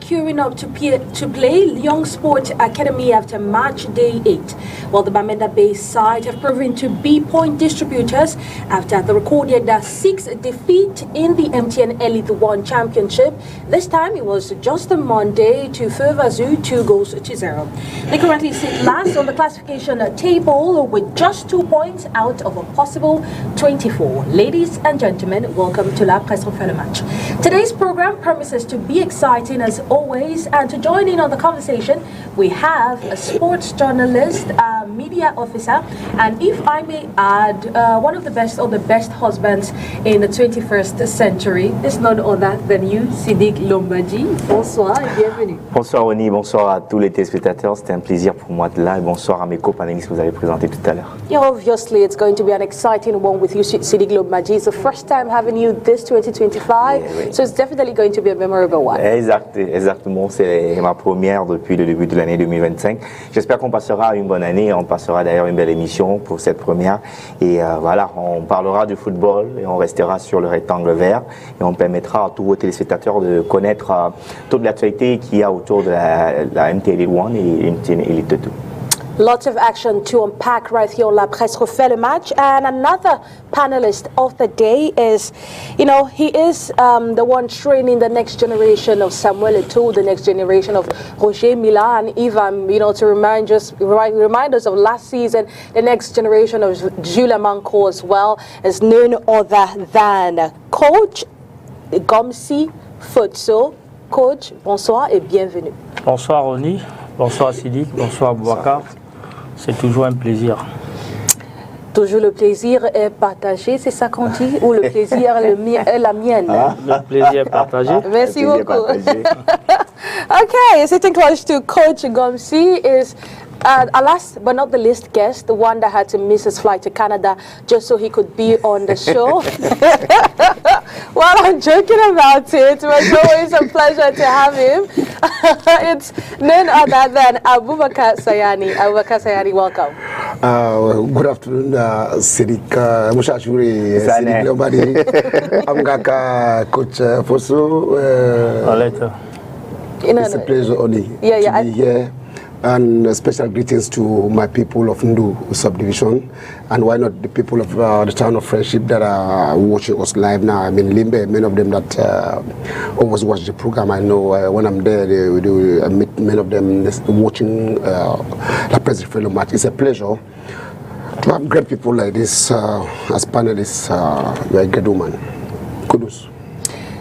queuing up to play Young Sport Academy after match day 8. While the Bamenda Bay side have proven to be point distributors after the recorded 6 defeat in the MTN Elite 1 Championship. This time it was just a Monday to Furva Zoo 2-0. They currently sit last on the classification table with just 2 points out of a possible 24. Ladies and gentlemen, welcome to La Presse Refait le Match. Today's program promises to be exciting as always, and to join in on the conversation we have a sports journalist, a media officer, and if I may add, one of the best husbands in the 21st century is none other than you, Sidik Lombadji. Bonsoir et bienvenue. Bonsoir Oni, bonsoir à tous les téléspectateurs. C'était un plaisir pour moi de là et bonsoir à mes co-panélistes que vous avez présentés tout à l'heure. Yeah, obviously it's going to be an exciting one with you, Sidik Lombadji. It's the first time having you this 2025, oui. So it's definitely going to be a memorable one. Exactement, c'est ma première depuis le début de l'année 2025. J'espère qu'on passera une bonne année, on passera d'ailleurs une belle émission pour cette première. Et voilà, on parlera du football et on restera sur le rectangle vert et on permettra à tous vos téléspectateurs de connaître toute l'actualité qu'il y a autour de la MTN Elite 1 et MTN Elite 2. Lots of action to unpack right here on La Presse Refait le Match. And another panelist of the day is, he is the one training the next generation of Samuel Eto'o, the next generation of Roger Mila and Ivan, to remind us of last season, the next generation of Jules Amanko as well, is none other than Coach Gomsi Futso. Coach, bonsoir et bienvenue. Bonsoir Oni, bonsoir Sidik, bonsoir Boubacar. C'est toujours un plaisir. Toujours le plaisir est partagé, c'est ça qu'on dit? Ou le plaisir est la mienne? Le plaisir est partagé. Merci beaucoup. Okay, sitting close to Coach Gomsi is our last but not the least guest, the one that had to miss his flight to Canada just so he could be on the show. Well, I'm joking about it, but it's always a pleasure to have him. It's none other than Abubakar Sayani. Abubakar Sayani, welcome. Good afternoon, Sidik Mushashuri, Sidik Lombadji. I'm Gaka Coach Fosu. It's a pleasure, Oni, to be here. And special greetings to my people of Ndu subdivision, and why not the people of the town of Friendship that are watching us live now. I mean, Limbe, many of them that always watch the program. I know when I'm there, I meet many of them watching La Presse Refait le Match. It's a pleasure to have great people like this as panelists. You're a great woman. Kudos.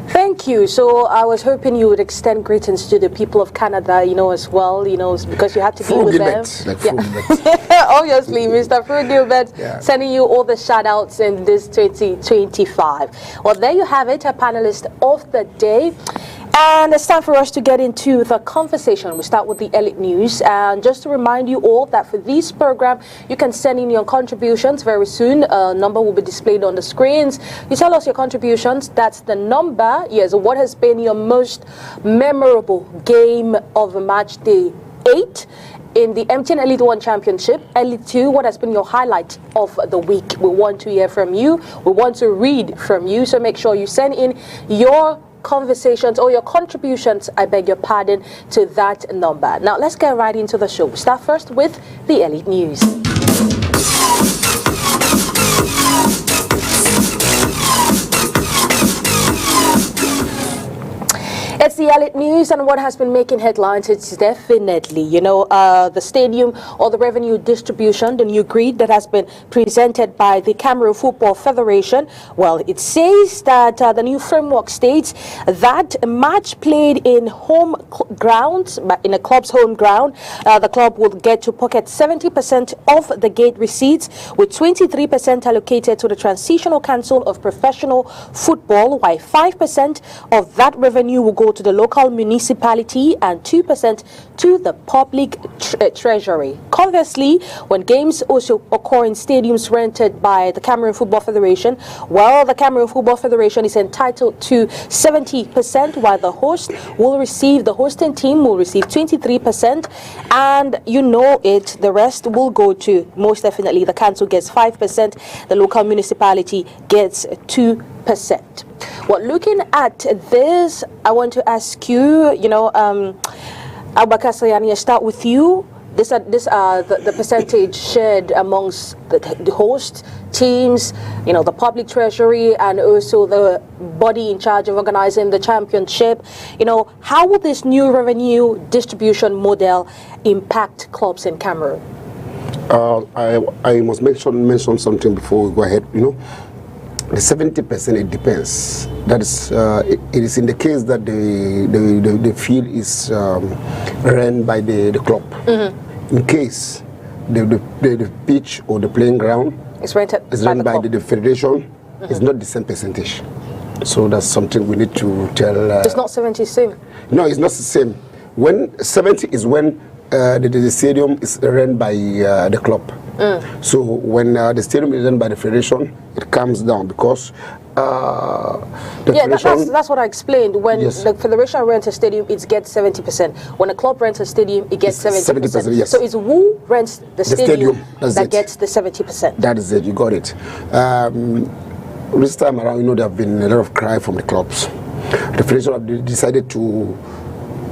Thank you. So I was hoping you would extend greetings to the people of Canada, as well, because you had to be with them. Obviously, Mr. Frugilbert sending you all the shout outs in this 2025. Well, there you have it, a panelist of the day. And it's time for us to get into the conversation. We start with the Elite News. And just to remind you all that for this program, you can send in your contributions very soon. A number will be displayed on the screens. You tell us your contributions. That's the number. Yes, what has been your most memorable game of match day 8? In the MTN Elite 1 Championship, Elite 2, what has been your highlight of the week? We want to hear from you. We want to read from you. So make sure you send in your conversations or your contributions, I beg your pardon, to that number. Now let's get right into the show. We start first with the Elite News. It's the Elite News, and what has been making headlines, it's definitely, the stadium or the revenue distribution, the new grid that has been presented by the Cameroon Football Federation. Well, it says that the new framework states that a match played in home grounds, in a club's home ground, the club will get to pocket 70% of the gate receipts, with 23% allocated to the Transitional Council of Professional Football, while 5% of that revenue will go to the local municipality and 2% to the public treasury. Conversely, when games also occur in stadiums rented by the Cameroon Football Federation, well, the Cameroon Football Federation is entitled to 70%, while the hosting team will receive 23%, and the rest will go to, most definitely, the council gets 5%, the local municipality gets 2%. Well, looking at this, I want to ask you, Abubakar Sayani, I start with you. These are the percentage shared amongst the host teams, the public treasury, and also the body in charge of organizing the championship. How will this new revenue distribution model impact clubs in Cameroon? I must mention something before we go ahead. The 70%, it depends. That is, it is in the case that the field is run by the club. In case the pitch or the playing ground is run by the federation, it's not the same percentage. So that's something we need to tell. It's not 70 same. No, it's not the same. When 70 is when the stadium is run by the club. So when the stadium is run by the federation, it comes down because that's what I explained. When the federation rents a stadium, it gets 70%. When a club rents a stadium, it gets 70%. Yes. So it's who rents the stadium that gets the 70%. That is it. You got it. This time around, there have been a lot of cry from the clubs. The federation have decided to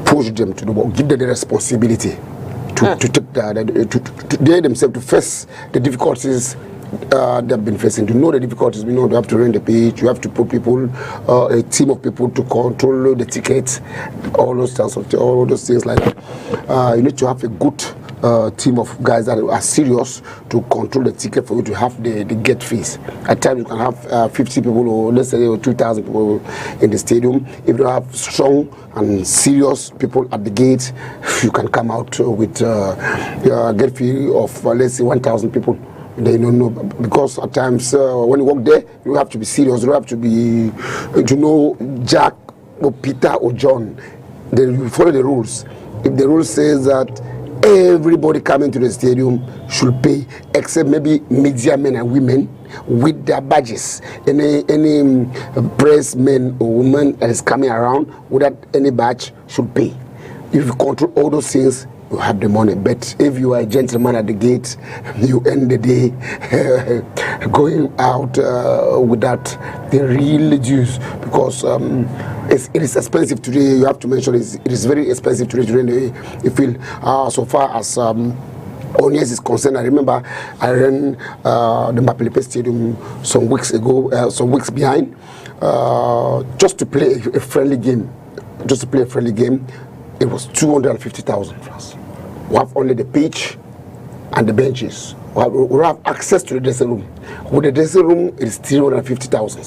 push them to the ball, give them the responsibility to take they themselves to face the difficulties they have been facing. To know the difficulties, you have to rent the pitch, you have to put people, a team of people to control the tickets, all those things like that. You need to have a good team of guys that are serious to control the ticket for you to have the gate fees. At times you can have 50 people or let's say 2,000 people in the stadium. If you have strong and serious people at the gate, you can come out with a gate fee of let's say 1,000 people. They don't know, because at times when you walk there, you have to be serious. You have to be, Jack or Peter or John. Then you follow the rules. If the rule says that everybody coming to the stadium should pay, except maybe media men and women with their badges. Any press men or woman that is coming around without any badge should pay. If you control all those things, you have the money. But if you are a gentleman at the gate, you end the day going out without the real dues, because it is expensive today. You have to mention it is very expensive today to rent the field. So far as Onias is concerned, I remember I ran the Mbapelepe Stadium some weeks ago, some weeks behind, just to play a friendly game. It was 250,000 francs. We have only the pitch and the benches. We have access to the dressing room. With the dressing room, it is 350,000.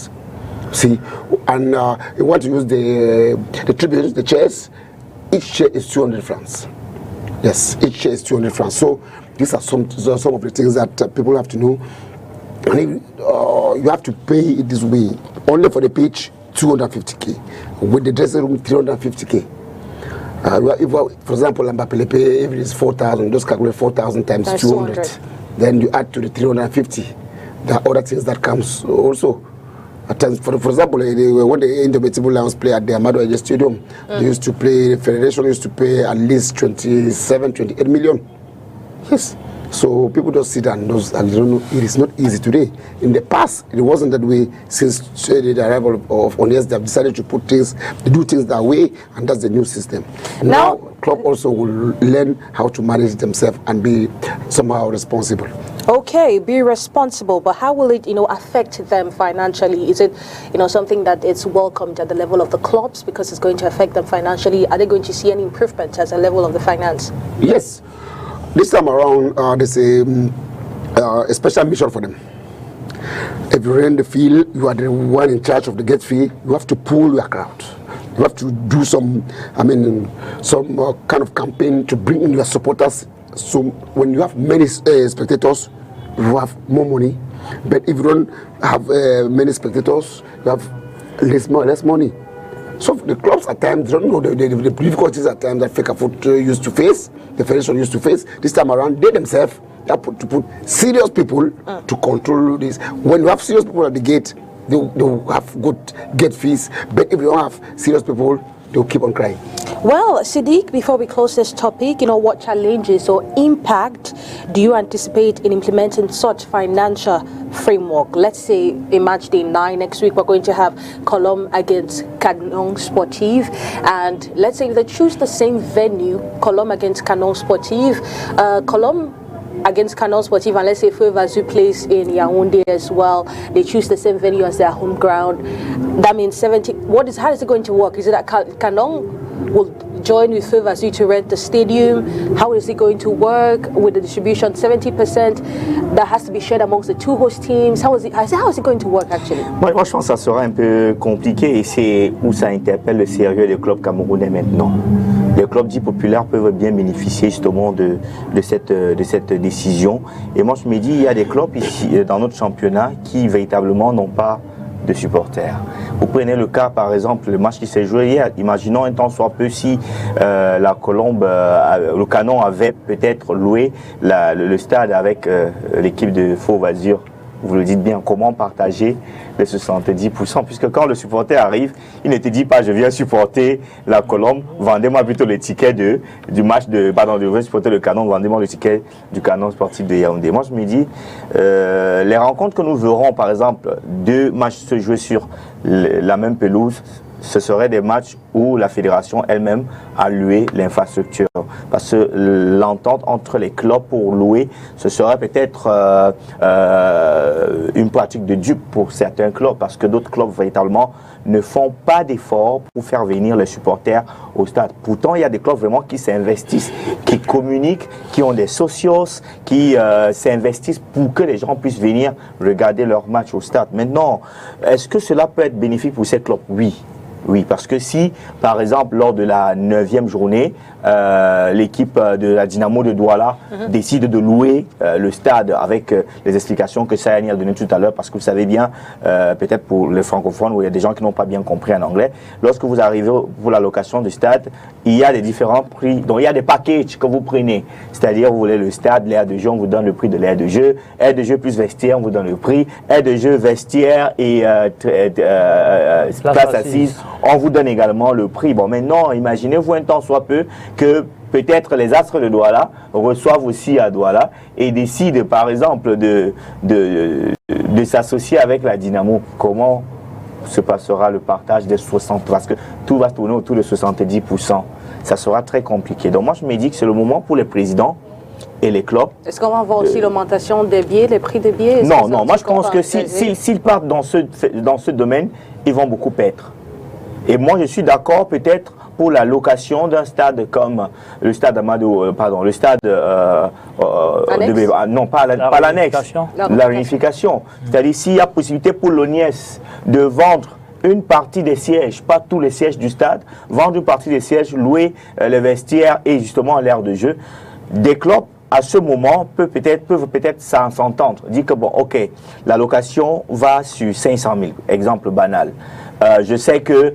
See, and you want to use the tribunes, the chairs. Each chair is 200 francs. Yes, each chair is 200 francs. So these are some of the things that people have to know. And you have to pay it this way. Only for the pitch, 250k. With the dressing room, 350k. If, for example, Mbapelepe, if it is 4,000, just calculate 4,000 times 200. Then you add to the 350. There are other things that comes also. At times, for example, when the Indomitable Lions play at the Amadou Eje Stadium, they used to play, the federation used to pay at least 27, 28 million. Yes. So people just sit and don't know. It is not easy today. In the past, it wasn't that way. Since the arrival of Onias, they have decided to do things that way, and that's the new system. Now club also will learn how to manage themselves and be somehow responsible. Okay, be responsible, but how will it, affect them financially? Is it, something that it's welcomed at the level of the clubs because it's going to affect them financially? Are they going to see any improvement at the level of the finance? Yes. This time around, there's a special mission for them. If you rent the field, you are the one in charge of the gate fee. You have to pull your crowd. You have to do some kind of campaign to bring in your supporters. So when you have many spectators, you have more money. But if you don't have many spectators, you have less money. So the clubs at times don't know the difficulties at times that Fecafoot used to face, the federation used to face. This time around, they themselves have to put serious people to control this. When you have serious people at the gate, they will have good gate fees. But if you don't have serious people, to keep on crying. Well, Siddiq, before we close this topic, what challenges or impact do you anticipate in implementing such financial framework? Let's say in match day 9 next week, we're going to have Colombe against Canon Sportif, and let's say if they choose the same venue, Colombe against Canon Sportif, Colombe against Canon Sportif, and let's say Feu Vazu plays in Yaoundé as well, they choose the same venue as their home ground. That means 70. How is it going to work? Is it that Canon will join with Feu Vazu to rent the stadium? How is it going to work with the distribution? 70% that has to be shared amongst the two host teams. How is it going to work actually? Moi, je pense que ça sera un peu compliqué et c'est où ça interpelle le sérieux des clubs camerounais maintenant. Les clubs dits populaires peuvent bien bénéficier justement de cette décision. Et moi, je me dis, il y a des clubs ici dans notre championnat qui véritablement n'ont pas de supporters. Vous prenez le cas, par exemple, le match qui s'est joué hier. Imaginons un temps soit peu si la Colombe, le Canon avait peut-être loué le stade avec l'équipe de Feu Vazu. Vous le dites bien, comment partager les 70%, puisque quand le supporter arrive, il ne te dit pas je viens supporter la Colombe, vendez-moi plutôt le ticket du match je veux supporter le Canon, vendez-moi le ticket du Canon Sportif de Yaoundé. Moi je me dis, les rencontres que nous verrons, par exemple, 2 matchs se jouer sur la même pelouse, ce seraient des matchs où la fédération elle-même a loué l'infrastructure. Parce que l'entente entre les clubs pour louer, ce serait peut-être une pratique de dupe pour certains clubs, parce que d'autres clubs véritablement ne font pas d'efforts pour faire venir les supporters au stade. Pourtant, il y a des clubs vraiment qui s'investissent, qui communiquent, qui ont des socios, qui s'investissent pour que les gens puissent venir regarder leur match au stade. Maintenant, est-ce que cela peut être bénéfique pour ces clubs? Oui. Oui, parce que si, par exemple, lors de la 9e journée, l'équipe de la Dynamo de Douala décide de louer le stade avec les explications que Sayani a données tout à l'heure, parce que vous savez bien, peut-être pour les francophones, où il y a des gens qui n'ont pas bien compris en anglais, lorsque vous arrivez pour la location du stade, il y a des différents prix, donc il y a des packages que vous prenez, c'est-à-dire vous voulez le stade, l'aire de jeu, on vous donne le prix de l'aire de jeu, aire de jeu plus vestiaire, on vous donne le prix, aire de jeu, vestiaire et place assise, on vous donne également le prix. Bon, maintenant, imaginez-vous un temps soit peu que peut-être les Astres de Douala reçoivent aussi à Douala et décident, par exemple, de s'associer avec la Dynamo. Comment se passera le partage des 60%? Parce que tout va tourner autour de 70%. Ça sera très compliqué. Donc moi, je me dis que c'est le moment pour les présidents et les clubs. Est-ce qu'on va voir aussi l'augmentation des billets, les prix des billets? Non, moi je pense que s'ils partent dans ce domaine, ils vont beaucoup perdre. Et moi, je suis d'accord peut-être pour la location d'un stade comme le stade Amadou, le stade non, pas l'annexe, la réunification. C'est-à-dire s'il y a possibilité pour l'ONIES de vendre une partie des sièges, pas tous les sièges du stade, vendre une partie des sièges, louer les vestiaires et justement l'aire de jeu, des clubs à ce moment peuvent peut-être s'entendre, dire que bon, ok, la location va sur 500 000, exemple banal. Je sais que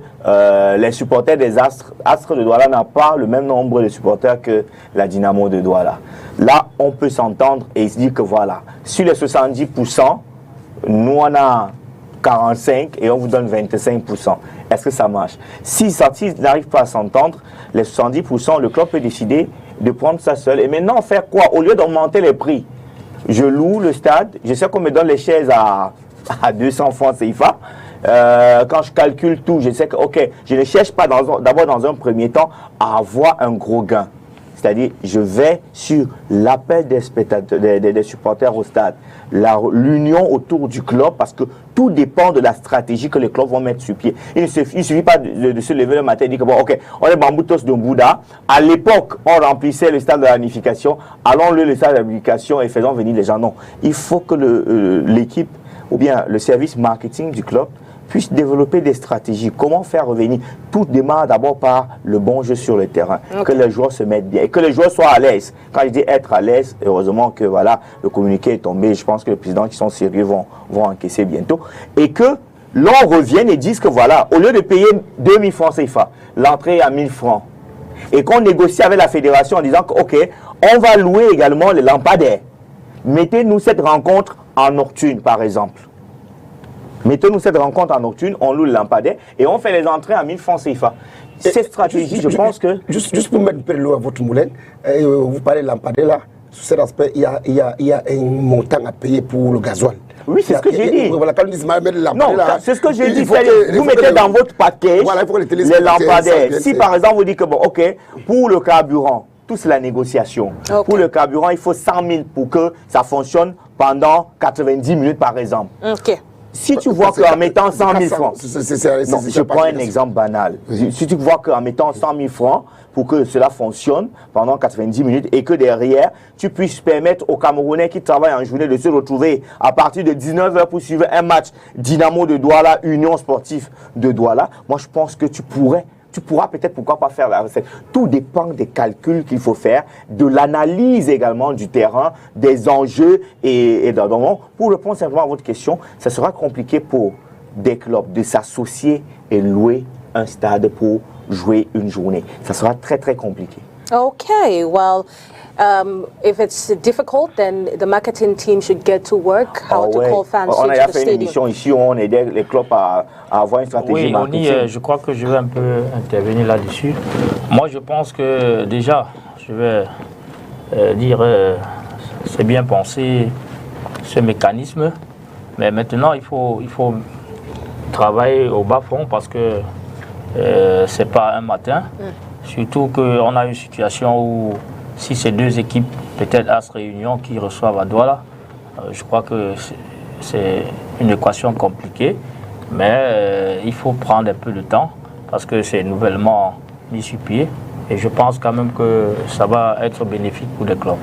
les supporters des Astres de Douala n'ont pas le même nombre de supporters que la Dynamo de Douala. Là, on peut s'entendre et se dire que voilà, sur les 70%, nous on a 45 et on vous donne 25%. Est-ce que ça marche? Si n'arrivent pas à s'entendre, les 70%, le club peut décider de prendre ça seul. Et maintenant, faire quoi? Au lieu d'augmenter les prix, je loue le stade, je sais qu'on me donne les chaises à 200 francs CFA. Quand je calcule tout, je sais que, ok, je ne cherche pas d'abord dans un premier temps à avoir un gros gain. C'est-à-dire, je vais sur l'appel des spectateurs, des supporters au stade, l'union autour du club, parce que tout dépend de la stratégie que les clubs vont mettre sur pied. Il ne suffit pas de se lever le matin et dire que, bon, ok, on est Bamboutos de Bouddha. À l'époque, on remplissait le stade de la réunification. Allons-le le stade de la réunification et faisons venir les gens. Non, il faut que l'équipe ou bien le service marketing du club puisse développer des stratégies. Comment faire revenir? Tout démarre d'abord par le bon jeu sur le terrain. Okay. Que les joueurs se mettent bien et que les joueurs soient à l'aise. Quand je dis être à l'aise, heureusement que voilà, le communiqué est tombé. Je pense que les présidents qui sont sérieux vont encaisser bientôt. Et que l'on revienne et dise que voilà, au lieu de payer 2000 francs CFA, l'entrée est à 1000 francs. Et qu'on négocie avec la fédération en disant que ok, on va louer également les lampadaires. Mettez-nous cette rencontre en nocturne, par exemple. Mettons-nous cette rencontre en nocturne, on loue le lampadaire et on fait les entrées à 1000 francs CFA. Cette stratégie, je pense que... Juste pour mettre un peu l'eau à votre moulin, vous parlez de lampadaire là, sur cet aspect, il y a un montant à payer pour le gasoil. Oui, c'est ce que j'ai dit. Voilà, quand on dit non, c'est ce que j'ai dit. Vous mettez dans votre paquet les lampadaires. Si par exemple vous dites que, bon, ok, pour le carburant, tout c'est la négociation. Okay. Pour le carburant, il faut 100 000 pour que ça fonctionne pendant 90 minutes par exemple. Ok. Si tu vois qu'en mettant 100 000 francs, non, je prends un exemple banal. Si tu vois qu'en mettant 100 000 francs pour que cela fonctionne pendant 90 minutes et que derrière, tu puisses permettre aux Camerounais qui travaillent en journée de se retrouver à partir de 19h pour suivre un match Dynamo de Douala, Union Sportive de Douala, moi je pense que tu pourras peut-être, pourquoi pas faire la recette. Tout dépend des calculs qu'il faut faire, de l'analyse également du terrain, des enjeux et donc, pour répondre simplement à votre question, ça sera compliqué pour des clubs de s'associer et louer un stade pour jouer une journée. Ça sera très très compliqué. Okay, well, if it's difficult, then the marketing team should get to work. How to call fans on a to the fait une émission ici où on aidait les clubs à avoir une stratégie marketing. Oui, je crois que je vais un peu intervenir là-dessus. Moi, je pense que déjà, je vais dire, c'est bien pensé ce mécanisme, mais maintenant, il faut travailler au bas-fond parce que c'est pas un matin. Surtout qu'on a une situation où si ces deux équipes, peut-être AS Réunion qui reçoivent à Douala, je crois que c'est une équation compliquée, mais il faut prendre un peu de temps parce que c'est nouvellement mis sur pied et je pense quand même que ça va être bénéfique pour les clubs.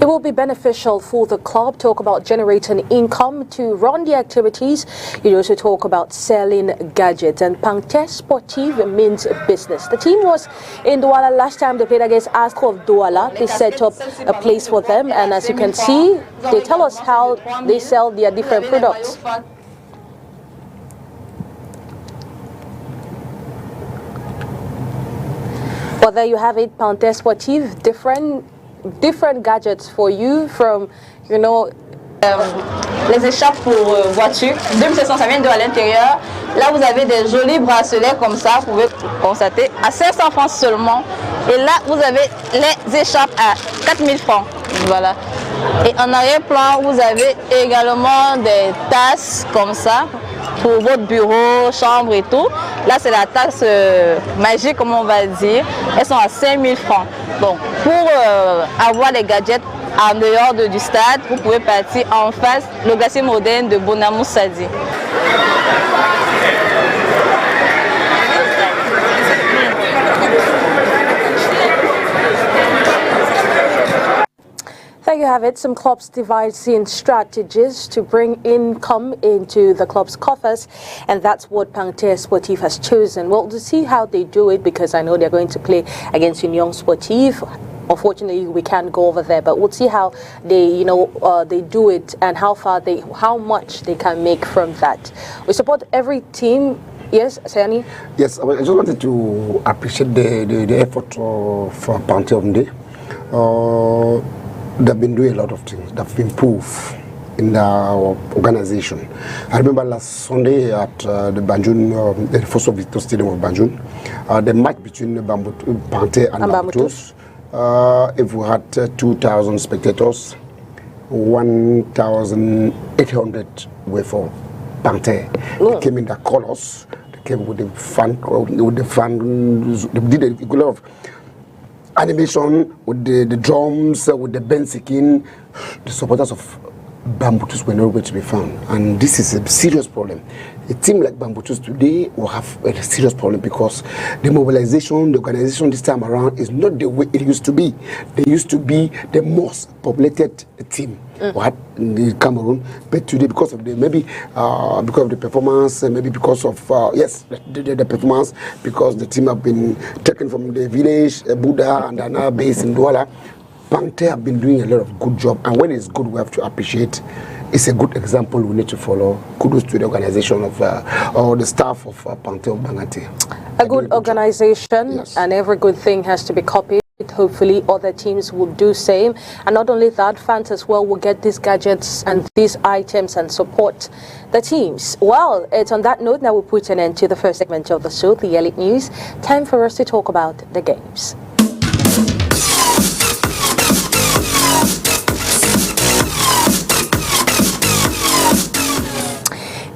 It will be beneficial for the club. Talk about generating income to run the activities. You also talk about selling gadgets. And Pangte Sportive means business. The team was in Douala last time they played against ASCO of Douala. They set up a place for them. And as you can see, they tell us how they sell their different products. Well, there you have it, Pangte Sportive. Different gadgets for you from, you know, les écharpes pour voiture, 2700, ça vient de à l'intérieur. Là, vous avez des jolis bracelets comme ça, vous pouvez constater, à 500 francs seulement. Et là, vous avez les écharpes à 4000 francs. Voilà. Et en arrière-plan, vous avez également des tasses comme ça pour votre bureau, chambre et tout. Là, c'est la tasse magique, comme on va dire. Elles sont à 5000 francs. Donc, pour avoir les gadgets en dehors du stade, vous pouvez partir en face, le glacier moderne de Bonamou Sadi. There you have it, some clubs devising strategies to bring income into the club's coffers, and that's what Pangte Sportif has chosen. Well, to see how they do it, because I know they're going to play against Union Sportif. Unfortunately, we can't go over there, but we'll see how they, they do it and how much they can make from that. We support every team. Yes, Sayani? Yes, I just wanted to appreciate the effort for Pangte Omde. They've been doing a lot of things. They've improved in our organization. I remember last Sunday at the Banjul, the Fosso Victor Stadium of Banjul, the match between Pangte and Bambutus. If we had 2,000 spectators, 1,800 were for Pangte. They came in the colors. They came with the fans. They did a lot of animation with the drums, with the bensikin. The supporters of Bambutus were nowhere to be found, and this is a serious problem. A team like Bambutus today will have a serious problem because the mobilization, the organization this time around is not the way it used to be. They used to be the most populated team in Cameroon, but today because of the because of the performance, maybe because of the performance, because the team have been taken from the village, Buddha, and are now based in Douala. Pangte have been doing a lot of good job, and when it's good, we have to appreciate. It's a good example we need to follow. Kudos to the organization of or the staff of Pangte of Bangate. A good organization, yes. And every good thing has to be copied. Hopefully other teams will do same, and not only that, fans as well will get these gadgets and these items and support the teams. Well, it's on that note now we put an end to the first segment of the show, the Elite News. Time for us to talk about the games.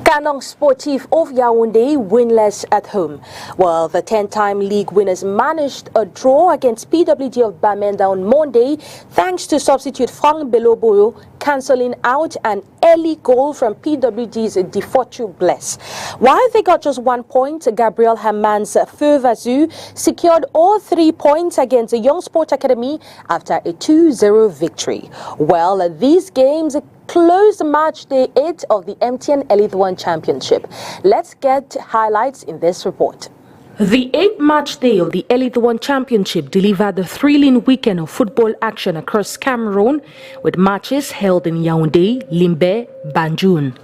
Canong Sportif of Yaoundé winless at home. Well, the 10-time league winners managed a draw against PWG of Bamenda on Monday thanks to substitute Frank Beloboyo cancelling out an early goal from PWG's Defortu Bless. While they got just 1 point, Gabriel Haman's Feu Vazu secured all 3 points against the Young Sport Academy after a 2-0 victory. Well, these games closed match day 8 of the MTN Elite One Championship. Let's get highlights in this report. The 8th match day of the Elite One Championship delivered a thrilling weekend of football action across Cameroon, with matches held in Yaoundé, Limbe, Banjul.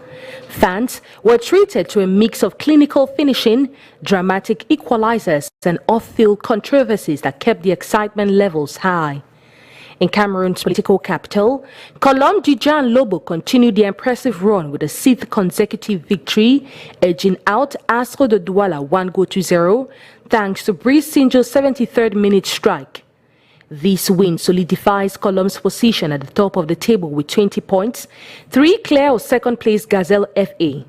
Fans were treated to a mix of clinical finishing, dramatic equalizers, and off-field controversies that kept the excitement levels high. In Cameroon's political capital, Colombe Dijan Lobo continued their impressive run with a 6th consecutive victory, edging out Astro de Douala 1-0 thanks to Brice Sinjo's 73rd minute strike. This win solidifies Colombe's position at the top of the table with 20 points, 3 clear of second-place Gazelle FA.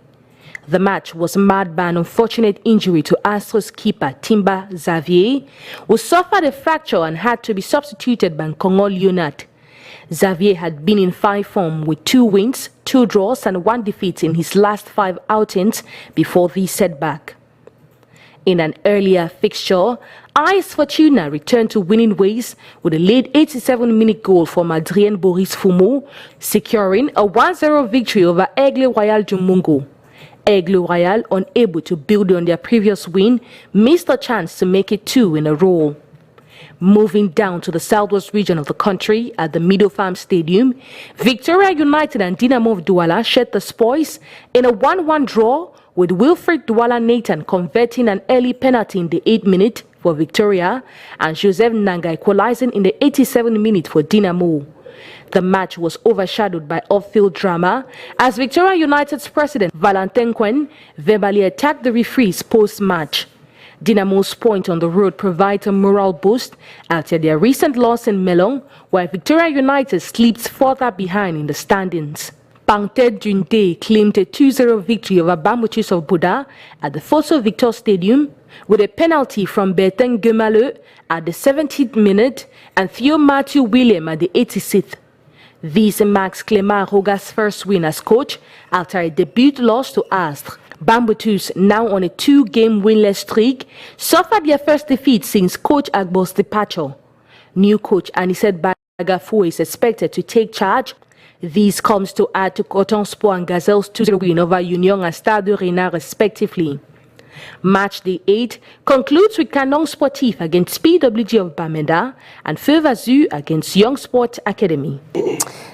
The match was marred by an unfortunate injury to Astro's keeper Timba Xavier, who suffered a fracture and had to be substituted by Kongo Leonard. Xavier had been in fine form with 2 wins, 2 draws and 1 defeat in his last 5 outings before the setback. In an earlier fixture, AS Fortuna returned to winning ways with a late 87-minute goal from Adrien Boris Fumo, securing a 1-0 victory over Aigle Royal du Mungo. Aigle Royal, unable to build on their previous win, missed a chance to make it 2 in a row. Moving down to the southwest region of the country at the Middle Farm Stadium, Victoria United and Dynamo of Douala shared the spoils in a 1-1 draw, with Wilfred Douala Nathan converting an early penalty in the 8th minute for Victoria and Joseph Nanga equalizing in the 87th minute for Dynamo. The match was overshadowed by off-field drama as Victoria United's president Valentin Quen verbally attacked the referees post-match. Dynamo's point on the road provides a morale boost after their recent loss in Melong, while Victoria United slipped further behind in the standings. Pangtet Dunte claimed a 2-0 victory over Bambuchis of Buda at the Fosso Victor Stadium with a penalty from Bertin Gemaleu at the 70th minute and Theo Matthew William at the 86th. This marks Clément Roga's first win as coach after a debut loss to Astre. Bambutus, now on a 2-game winless streak, suffered their first defeat since coach Agbo's departure. New coach Anicet Bagafou is expected to take charge. This comes to add to Coton Sport and Gazelle's 2-0 win over Union and Stade de Rennes respectively. Match day 8 concludes with Canong Sportif against PWG of Bamenda and Feu Vazu against Young Sport Academy.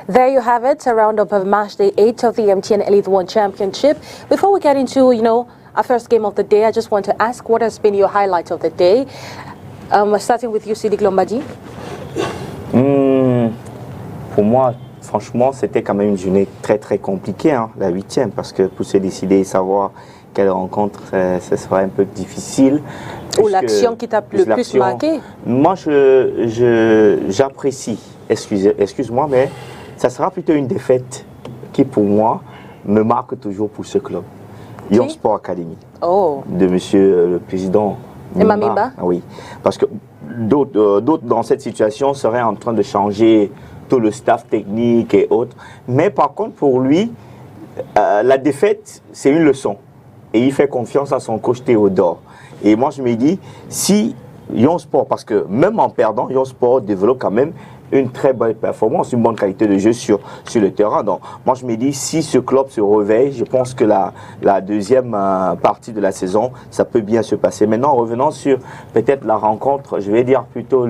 There you have it, a roundup of match day 8 of the MTN Elite One Championship. Before we get into, our first game of the day, I just want to ask, what has been your highlight of the day? Starting with you, Sidi Glombadi. Pour moi, franchement, c'était quand même une journée très très compliquée, la 8e, parce que pour se décider et savoir quelle rencontre, ce sera un peu difficile. Ou l'action qui t'a le plus marqué? Moi, j'apprécie, excuse-moi, mais ça sera plutôt une défaite qui, pour moi, me marque toujours pour ce club. Young Sport Academy. Oh. De monsieur le président Mimba. Oui, parce que d'autres dans cette situation seraient en train de changer tout le staff technique et autres. Mais par contre, pour lui, la défaite, c'est une leçon. Et il fait confiance à son coach Théodore. Et moi, je me dis, si Young Sport, parce que même en perdant, Young Sport développe quand même une très bonne performance, une bonne qualité de jeu sur le terrain. Donc, moi, je me dis, si ce club se réveille, je pense que la deuxième partie de la saison, ça peut bien se passer. Maintenant, revenant sur peut-être la rencontre, je vais dire plutôt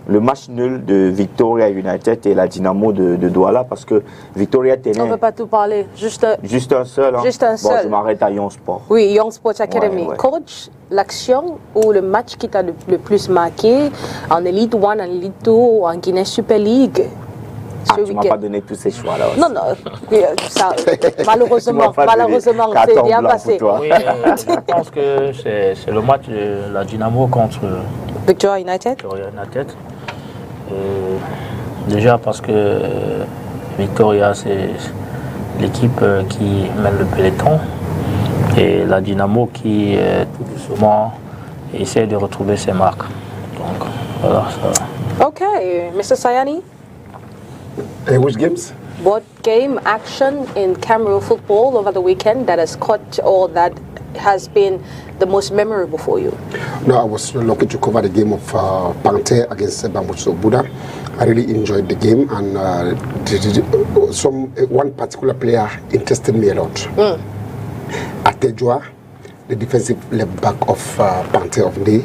le match nul de Victoria United et la Dynamo de Douala, parce que Victoria Téné... On ne peut pas tout parler, juste un seul. Hein. Juste un Bon, seul. je m'arrête à Young Sport. Oui, Young Sports Academy. Ouais. Coach, l'action ou le match qui t'a le plus marqué en Elite 1, en Elite 2 ou en Guinée Super League Ah, tu ne m'as pas donné tous ces choix-là aussi. Non, ça, malheureusement, c'est bien passé. Oui, je pense que c'est le match de la Dynamo contre Victoria United. Déjà parce que Victoria, c'est l'équipe qui mène le peloton et la Dynamo qui tout doucement essaie de retrouver ses marques. Donc voilà ça. Ok, Mr. Sayani. Which games? What game action in Cameroon football over the weekend that has caught or that has been the most memorable for you? No, I was lucky to cover the game of Panther against Bambucho Buddha. I really enjoyed the game, and one particular player interested me a lot. Atejua, the defensive left back of Panther of Day.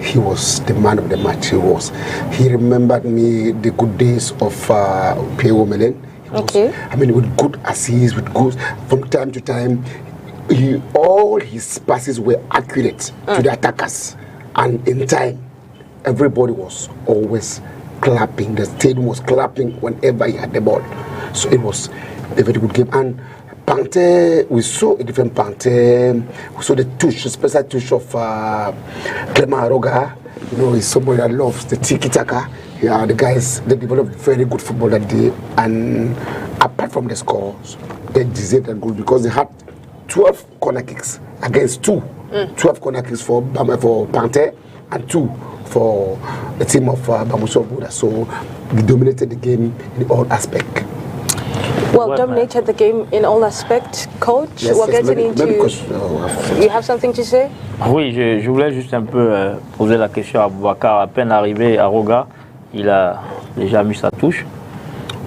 He was the man of the match. He remembered me the good days of P.O. Melen. Okay. I mean, with good assists, with good, from time to time, all his passes were accurate to the attackers. And in time, everybody was always clapping. The stadium was clapping whenever he had the ball. So it was a very good game. And Panther, we saw a different Panther. We saw the touch, the special touch of Clement Aroga. You know, he's somebody that loves the tiki-taka. Yeah, the guys, they developed very good football that day. And apart from the scores, they deserved a goal because they had 12 corner kicks against 2. 12 corner kicks for Panther and 2 for the team of Bambucho Buddha. So we dominated the game in all aspects. Well, dominated the game in all aspects. Coach, we're getting into... You have something to say? Oui, je voulais juste un peu poser la question à Boubacar. À peine arrivé à Roga, il a déjà mis sa touche.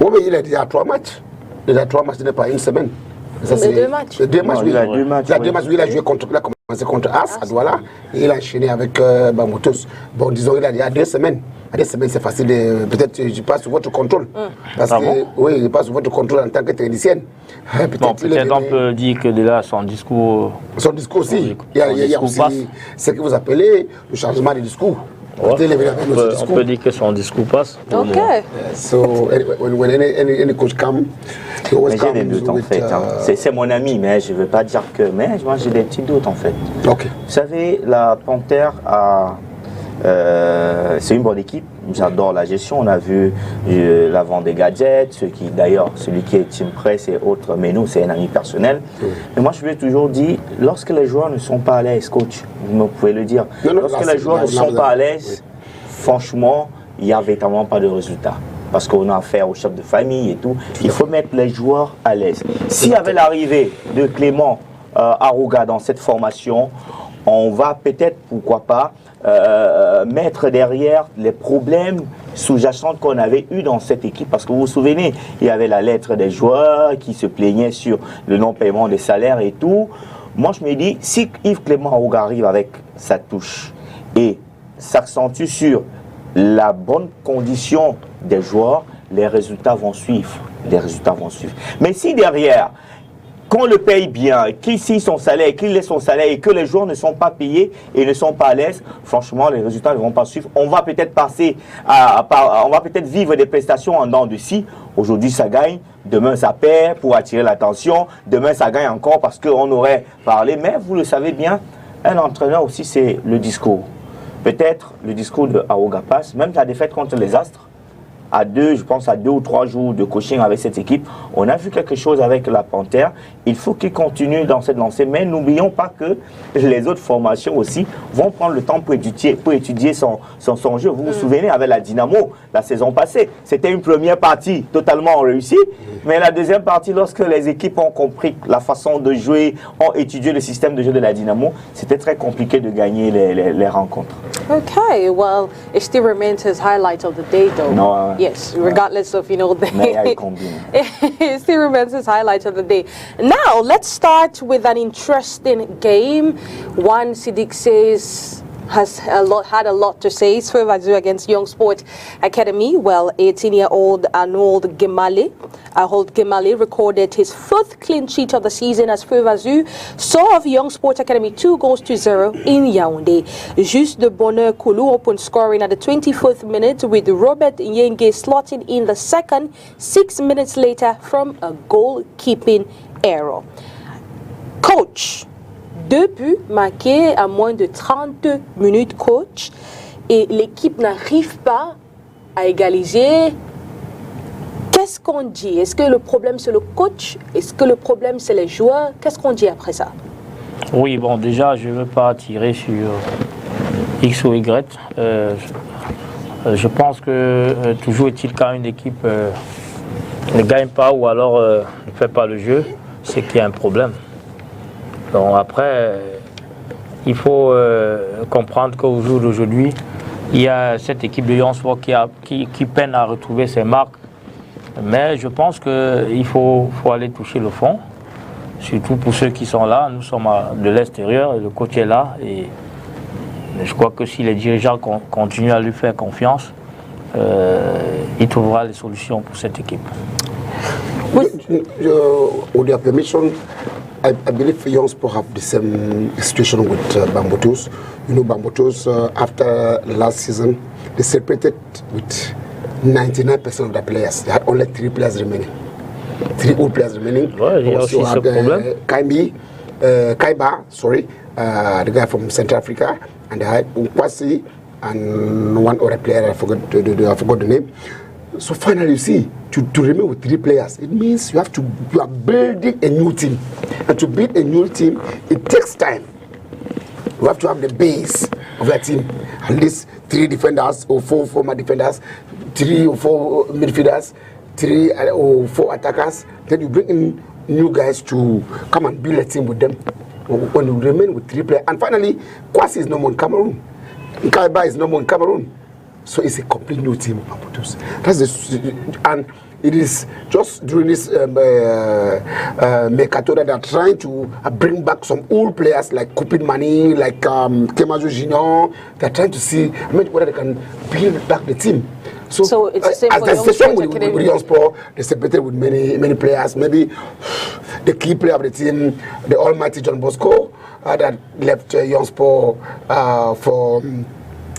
Oui, mais il a déjà 3 matchs. Il a 3 matchs, ce n'est pas une semaine. Ça, c'est 2 matchs. 2 matchs, oui. Il a 2 matchs. Il a 2 matchs où il a joué contre... Il a commencé contre As à Douala et il a enchaîné avec Bambutos. Bon, disons, il a déjà 2 semaines. À 2 semaines, c'est facile. Peut-être je passe sous votre contrôle. Parce que, oui, je passe sous votre contrôle en tant que technicienne. Peut-être on peut dire que déjà son discours... Son discours aussi. Il y a aussi ce que vous appelez le changement de discours. Ouais. On peut dire que son discours passe. Ok. So when any coach come, he always mais j'ai des doutes en fait. C'est mon ami, mais je ne veux pas dire que. Mais moi j'ai des petits doutes en fait. Ok. Vous savez, la Panthère c'est une bonne équipe. J'adore la gestion. On a vu la vente des gadgets, celui qui est Team Press et autres, mais nous, c'est un ami personnel. Mais moi, je lui ai toujours dit, lorsque les joueurs ne sont pas à l'aise, coach, vous pouvez le dire, lorsque les joueurs ne sont pas à l'aise, franchement, il n'y a véritablement pas de résultat. Parce qu'on a affaire au chef de famille et tout. Il faut mettre les joueurs à l'aise. S'il y avait l'arrivée de Clement Aroga dans cette formation, on va peut-être, pourquoi pas, mettre derrière les problèmes sous-jacents qu'on avait eu dans cette équipe. Parce que vous vous souvenez, il y avait la lettre des joueurs qui se plaignaient sur le non-paiement des salaires et tout. Moi, je me dis, si Yves Clément Aroga arrive avec sa touche et s'accentue sur la bonne condition des joueurs, les résultats vont suivre. Mais si derrière, qu'on le paye bien, qu'il signe son salaire, qu'il laisse son salaire et que les joueurs ne sont pas payés et ne sont pas à l'aise, franchement, les résultats ne vont pas suivre. On va peut-être on va peut-être vivre des prestations en dents de scie. Aujourd'hui, ça gagne. Demain, ça perd pour attirer l'attention. Demain, ça gagne encore parce qu'on aurait parlé. Mais vous le savez bien, un entraîneur aussi, c'est le discours. Peut-être le discours de Aroga passe, même la défaite contre les Astres. Je pense à 2 ou 3 jours de coaching avec cette équipe, on a vu quelque chose avec la Panthère. Il faut qu'il continue dans cette lancée, mais n'oublions pas que les autres formations aussi vont prendre le temps pour étudier son jeu. Vous vous souvenez, avec la Dynamo, la saison passée, c'était une première partie totalement réussie, mais la deuxième partie, lorsque les équipes ont compris la façon de jouer, ont étudié le système de jeu de la Dynamo, c'était très compliqué de gagner les rencontres. Okay, well, it still remains his highlight of the day, though. No, yes, regardless of, the... it still remains his highlight of the day. Now, let's start with an interesting game. One, Sidik says, had a lot to say. Sfevazu against Young Sport Academy. Well, 18-year-old Arnold Gemali recorded his 4th clean sheet of the season as Sfevazu saw of Young Sport Academy 2-0 in Yaoundé. Juste de Bonheur Koulou opened scoring at the 24th minute with Robert Nyenge slotting in the second 6 minutes later from a goalkeeping error. Coach, 2 buts marqués à moins de 30 minutes, coach, et l'équipe n'arrive pas à égaliser. Qu'est-ce qu'on dit? Est-ce que le problème c'est le coach? Est-ce que le problème c'est les joueurs? Qu'est-ce qu'on dit après ça? Oui, bon, déjà, je ne veux pas tirer sur X ou Y. Je pense que toujours est-il quand une équipe ne gagne pas ou alors ne fait pas le jeu, c'est qu'il y a un problème. Donc après, il faut comprendre qu'au jour d'aujourd'hui, il y a cette équipe de Young Sport qui peine à retrouver ses marques. Mais je pense qu'il faut aller toucher le fond, surtout pour ceux qui sont là. Nous sommes de l'extérieur et le coach est là. Et je crois que si les dirigeants continuent à lui faire confiance, il trouvera les solutions pour cette équipe. With your permission, I believe Young Sport have the same situation with Bambutus. You know, Bambutus, after last season, they separated with 99% of the players. They had only 3 players remaining. 3 old players remaining. Ouais, il y a aussi ce problème. Kaiba, the guy from Central Africa, and they had Nkwasi and one other player, I forgot the name. So finally, you see, to remain with 3 players, it means you are building a new team. And to build a new team, it takes time. You have to have the base of that team. At least 3 defenders or 4 former defenders, 3 or 4 midfielders, 3 or 4 attackers. Then you bring in new guys to come and build a team with them. When you remain with 3 players. And finally, Kwasi is no more in Cameroon. Nkaiba is no more in Cameroon. So it's a complete new team of Bambutus. And it is just during this Mercato that they are trying to bring back some old players like Kupid Mani, like Kemazo Junior. They are trying to see whether they can build back the team. So it's the same for Young Sport Academy. With Young Sport, they separated with many players. Maybe the key player of the team, the almighty John Bosco, that left Young Sport for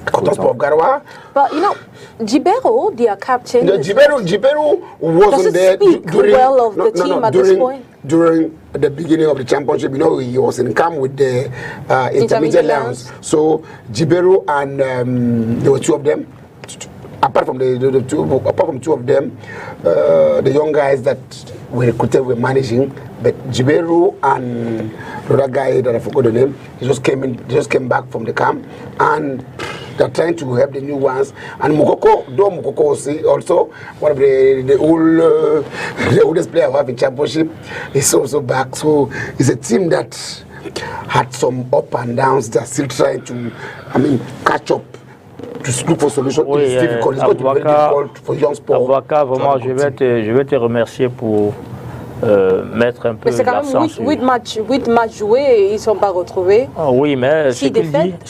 Sport of Garoua. But you know, Jibero, their captain, Jibero wasn't there during well of the team at this point. During the beginning of the championship, you know, he was in camp with the Intermediate Lions. So Jibero and there were 2 of them. Apart from 2 of them, the young guys that were recruited were managing, but Jibero and the other guy that I forgot the name, he just came back from the camp, and they're trying to help the new ones. And Mukoko was also one of the oldest player we have in championship. He's also back, so it's a team that had some up and downs. They're still trying to, catch up. To look for solutions. Oui, it's difficult. It's going to be very difficult for Young Sport. Abouaka, vraiment, je vais te remercier pour mettre un peu l'accent sur... Mais c'est quand même 8 matchs joués, ils ne sont pas retrouvés. Oh, oui, mais ce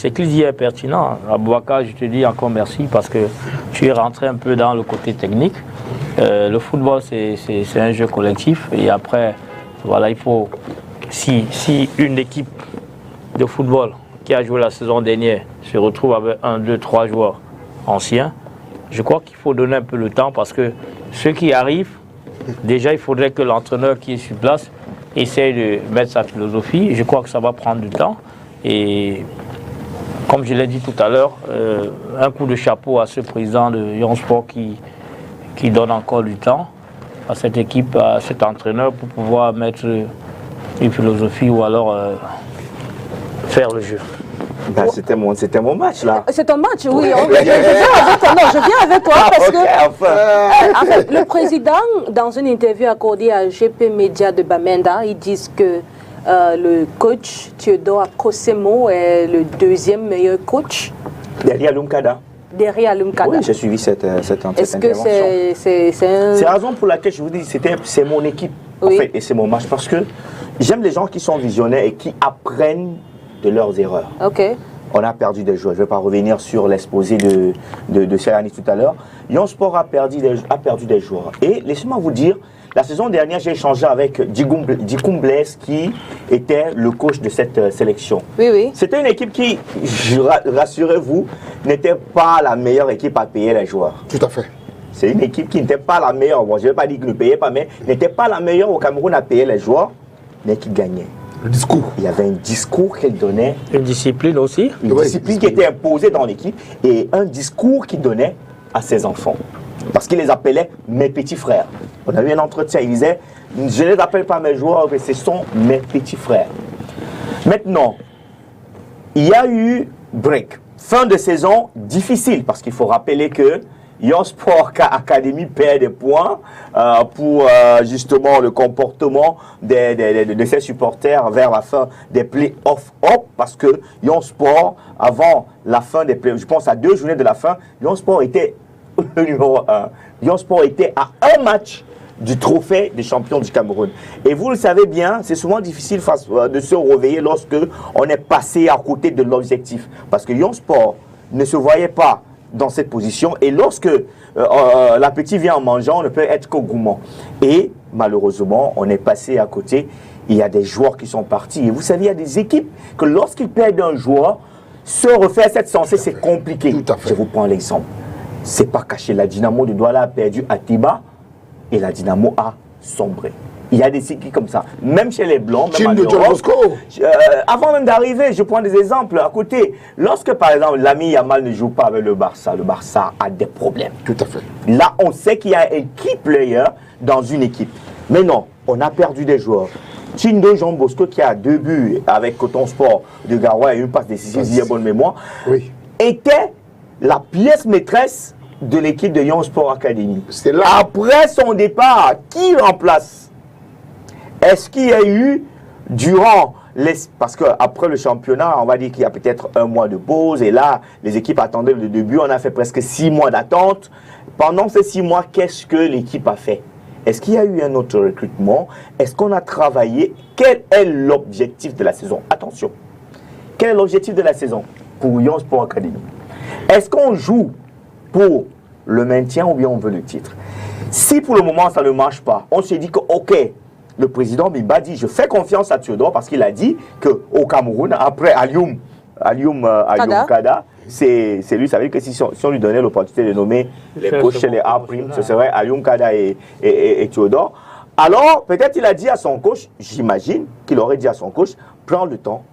qu'il dit est pertinent. Abouaka, je te dis encore merci parce que tu es rentré un peu dans le côté technique. Le football, c'est un jeu collectif. Et après, voilà, il faut... Si une équipe de football qui a joué la saison dernière se retrouve avec 1, 2, 3 joueurs anciens, je crois qu'il faut donner un peu le temps parce que ceux qui arrivent, déjà il faudrait que l'entraîneur qui est sur place essaye de mettre sa philosophie. Je crois que ça va prendre du temps et comme je l'ai dit tout à l'heure, un coup de chapeau à ce président de Young Sport qui donne encore du temps à cette équipe, à cet entraîneur pour pouvoir mettre une philosophie ou alors faire le jeu. Ben, c'était mon match là. C'est ton match, oui. Je viens avec toi parce que en fait, le président, dans une interview accordée à GP Média de Bamenda, ils disent que le coach Theodore Akosemo est le 2e meilleur coach. Derrière Lumkada. Oui, j'ai suivi cette intervention. Est-ce que c'est la raison pour laquelle je vous dis c'est mon équipe en fait, et c'est mon match parce que j'aime les gens qui sont visionnaires et qui apprennent de leurs erreurs. Ok. on a perdu des joueurs. Je ne vais pas revenir sur l'exposé de Serrani tout à l'heure. Lyon Sport a perdu des joueurs. Et laissez-moi vous dire, la saison dernière, j'ai échangé avec Dikoum Blaise qui était le coach de cette sélection. Oui, oui. C'était une équipe qui, rassurez-vous, n'était pas la meilleure équipe à payer les joueurs. Tout à fait. C'est une équipe qui n'était pas la meilleure. Bon, je ne vais pas dire qu'ils ne payaient pas, mais n'était pas la meilleure au Cameroun à payer les joueurs, mais qui gagnait. Le discours. Il y avait un discours qu'elle donnait. Une discipline aussi. Une discipline qui était imposée dans l'équipe et un discours qu'il donnait à ses enfants. Parce qu'il les appelait mes petits frères. On a eu un entretien, il disait, je ne les appelle pas mes joueurs, mais ce sont mes petits frères. Maintenant, il y a eu break. Fin de saison difficile, parce qu'il faut rappeler que Lyon Sport Academy perd des points pour justement le comportement de ses supporters vers la fin des playoffs parce que Lyon Sport, avant la fin des playoffs, je pense à 2 journées de la fin, Lyon Sport était le numéro 1. Lyon Sport était à un match du trophée des champions du Cameroun. Et vous le savez bien, c'est souvent difficile de se réveiller lorsque on est passé à côté de l'objectif. Parce que Lyon Sport ne se voyait pas dans cette position. Et lorsque l'appétit vient en mangeant, on ne peut être qu'au gourmand. Et malheureusement, on est passé à côté. Il y a des joueurs qui sont partis. Et vous savez, il y a des équipes que lorsqu'ils perdent un joueur, se refaire cette censée, c'est compliqué. Tout à fait. Je vous prends l'exemple. C'est pas caché. La Dynamo de Douala a perdu Atiba et la Dynamo a sombré. Il y a des équipes comme ça. Même chez les Blancs, même en Europe, avant même d'arriver, je prends des exemples à côté. Lorsque, par exemple, l'ami Yamal ne joue pas avec le Barça a des problèmes. Tout à fait. Là, on sait qu'il y a un key player dans une équipe. Mais non, on a perdu des joueurs. Chindo Jean Bosco, qui a 2 buts avec Coton Sport de Garoua et une passe décisive, si j'ai bonne mémoire, oui, était la pièce maîtresse de l'équipe de Lyon Sport Academy. C'est là. Après son départ, qui remplace? Est-ce qu'il y a eu, durant parce qu'après le championnat, on va dire qu'il y a peut-être 1 mois de pause, et là, les équipes attendaient le début, on a fait presque 6 mois d'attente. Pendant ces 6 mois, qu'est-ce que l'équipe a fait? Est-ce qu'il y a eu un autre recrutement? Est-ce qu'on a travaillé? Quel est l'objectif de la saison? Attention, quel est l'objectif de la saison pour Lyon Sport Academy? Est-ce qu'on joue pour le maintien ou bien on veut le titre? Si pour le moment ça ne marche pas, on s'est dit que ok, le président Bimba dit je fais confiance à Théodore parce qu'il a dit qu'au Cameroun, après Alioum Kada, c'est lui, ça veut dire que si on lui donnait l'opportunité de nommer les coachs chez les A', ce serait Alioum Kada et Théodore. Alors peut-être il a dit à son coach, j'imagine qu'il aurait dit à son coach, prends le temps.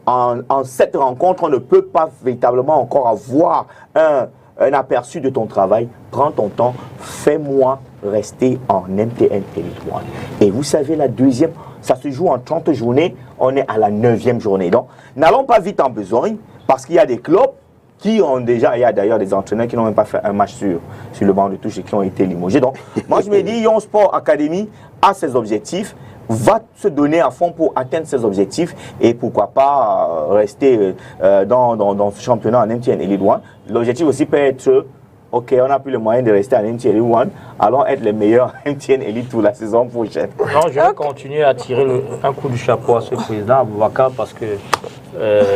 En cette rencontre, on ne peut pas véritablement encore avoir un aperçu de ton travail. Prends ton temps, fais-moi rester en MTN Elite One. Et vous savez, la deuxième, ça se joue en 30 journées, on est à la 9e journée. Donc, n'allons pas vite en besogne, parce qu'il y a des clubs qui ont déjà, il y a d'ailleurs des entraîneurs qui n'ont même pas fait un match sur le banc de touche et qui ont été limogés. Donc, moi je me dis, Lyon Sport Academy a ses objectifs, va se donner à fond pour atteindre ses objectifs et pourquoi pas rester dans ce championnat en MTN Elite One. L'objectif aussi peut être, ok, on n'a plus le moyen de rester en MTN Elite One, allons être les meilleurs MTN Elite pour la saison prochaine. Non, je vais continuer à tirer un coup du chapeau à ce président Aboubakar parce que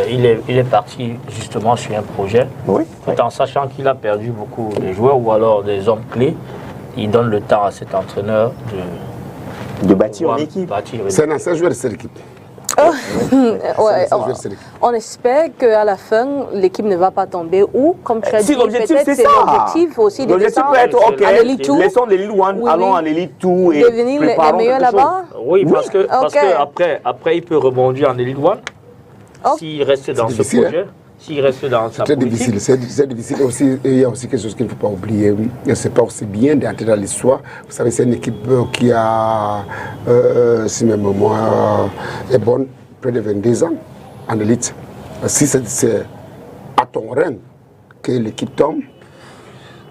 il est parti justement sur un projet, oui, tout en sachant qu'il a perdu beaucoup de joueurs ou alors des hommes clés. Il donne le temps à cet entraîneur de bâtir une équipe. C'est un ancien joueur de cette équipe. Ouais, on espère qu'à la fin, l'équipe ne va pas tomber ou, comme tu as dit, peut-être c'est l'objectif aussi de l'objectif peut être, ok, laissons l'Elite One, allons en Elite 2 et devenir les meilleurs là-bas. Oui, parce que après, il peut rebondir en Elite One s'il reste dans ce projet. S'il reste dans sa politique. C'est difficile aussi. Il y a aussi quelque chose qu'il ne faut pas oublier. C'est pas aussi bien d'entrer dans l'histoire. Vous savez, c'est une équipe qui a, si ma mémoire est bonne, près de 22 ans en élite. Si c'est à ton règne que l'équipe tombe,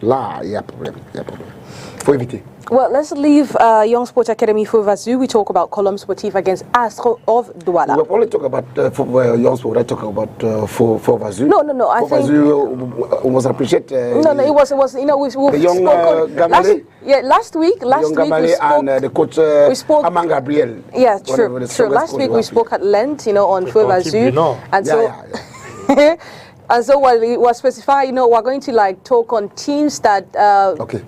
là, il y a problème. Il faut éviter. Well, let's leave Young Sports Academy for Vazu. We talk about Column Sportif against Astro of Douala. We'll probably talk about Young Sports. I talk about for Vazu. No. I think Vazu was appreciate. No, it was. You know, we the young Gamale. Last week we spoke. And the coach we spoke. Aman Gabriel. Yeah, true. Last week we spoke at length, you know, on for Vazu, and so. And so what we was specified, we're going to like talk on teams that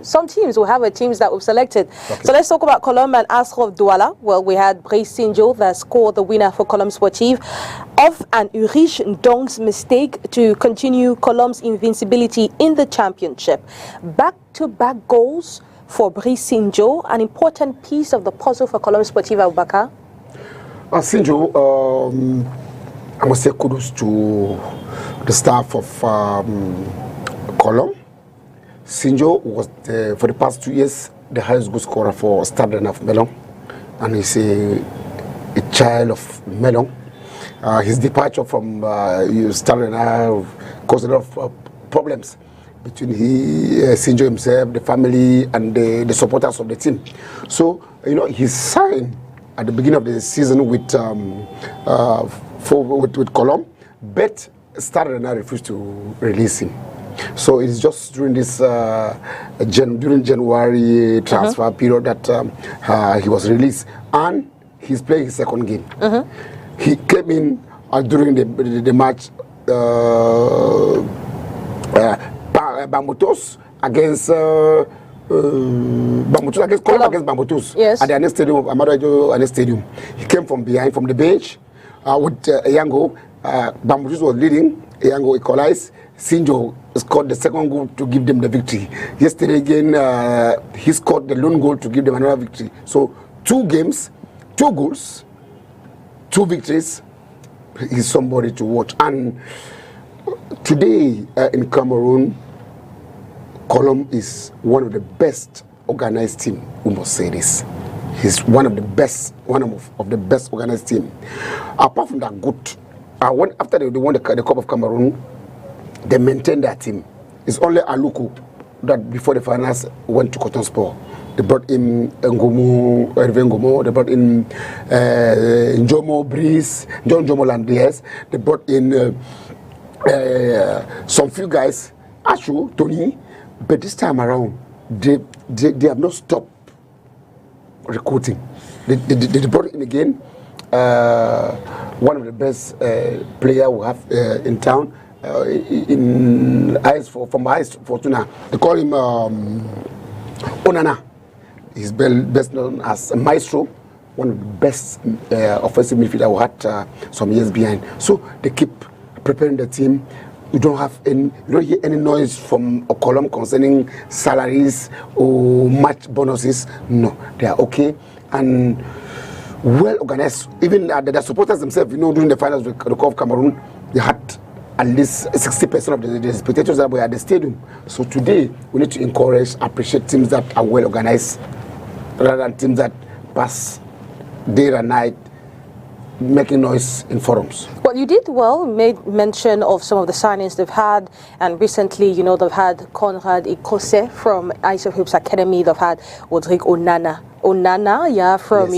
some teams will have teams that we've selected. Okay. So let's talk about Colombe and Ashraf Douala. Well, we had Brice Sinjo that scored the winner for Colombe Sportive off an Ulrich Ndong's mistake to continue Colombe's invincibility in the championship. Back-to-back goals for Brice Sinjo, an important piece of the puzzle for Colombe Sportive, Abubakar. Sinjo, I must say kudos to the staff of Colombe. Sinjo was, for the past 2 years, the highest goal scorer for Stade of Melon, and he's a child of Melon. His departure from Stade caused a lot of problems between Sinjo himself, the family, and the supporters of the team. So, he signed at the beginning of the season with Colombe, but Stade refused to release him. So it's just during this during January transfer period that he was released, and he's playing his second game. He came in during the match Bambutos against Colombe against Bambutos at the Anes Stadium of Amado Anes Stadium. He came from behind, from the bench with Eyango. Bambutos was leading. Eyango equalized. Sinjo scored the second goal to give them the victory. Yesterday again, he scored the lone goal to give them another victory. So 2 games, 2 goals, 2 victories. He's somebody to watch. And today in Cameroon, Colombe is one of the best organized team. We must say this. He's one of the best organized team. Apart from that, good. After they won the Cup of Cameroon, they maintained their team. It's only Aluku that before the finals went to Cotton Sport. They brought in Hervé Ngomo. They brought in Njomo Brice, John Njomo Landies. They brought in some few guys, Ashu, Tony. But this time around, they have not stopped recruiting. They brought in again one of the best players we have in town. From AS Fortuna, they call him Onana. He's best known as a maestro, one of the best offensive midfielder we had some years behind. So they keep preparing the team. You don't hear any noise from Colombe concerning salaries or match bonuses. No, they are okay and well organized. Even the supporters themselves, during the finals of the Cup of Cameroon, they had at least 60% of the spectators that were at the stadium. So today, we need to encourage, appreciate teams that are well organized, rather than teams that pass day and night making noise in forums. Well, you did well, made mention of some of the signings they've had, and recently, they've had Conrad Ikose from Ice of Hoops Academy. They've had Rodrigue Onana, from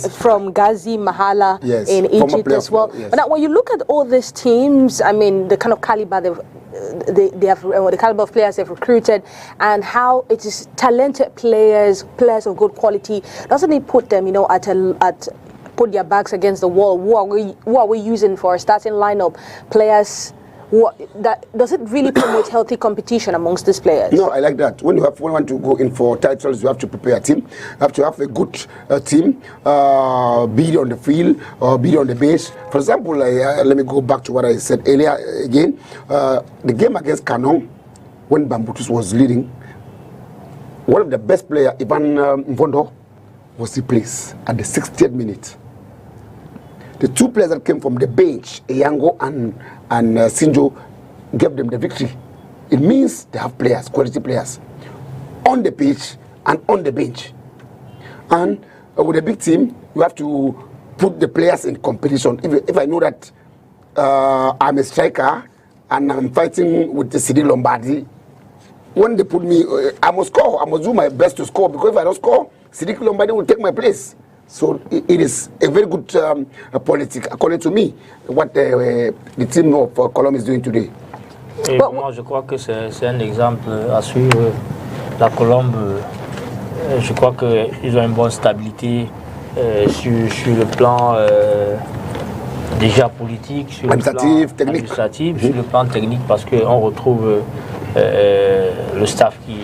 from Ghazi Mahala in Egypt as well. Yes. But now, when you look at all these teams, I mean, the kind of caliber they have, the caliber of players they've recruited, and how it is talented players of good quality, doesn't it put them, put their backs against the wall? Who are we using for a starting lineup? Players. Does it really promote healthy competition amongst these players? No, I like that. When you want to go in for titles, you have to prepare a team. You have to have a good team, be it on the field or be it on the bench. For example, let me go back to what I said earlier again. The game against Canon, when Bambutus was leading, one of the best players, Ivan Mvondo, was replaced at the 60th minute. The 2 players that came from the bench, Eyango and Sinjo, gave them the victory. It means they have players, quality players, on the pitch and on the bench. And with a big team, you have to put the players in competition. If I know that I'm a striker and I'm fighting with the Sidi Lombardi, when they put me, I must score. I must do my best to score, because if I don't score, Sidi Lombardi will take my place. So it is a very good politic, according to me, what the team of Colombe is doing today. Et moi, je crois que c'est un exemple à suivre. La Colombe, je crois qu'ils ont une bonne stabilité sur le plan déjà politique, sur le plan administratif, sur le plan technique, parce qu'on retrouve le staff qui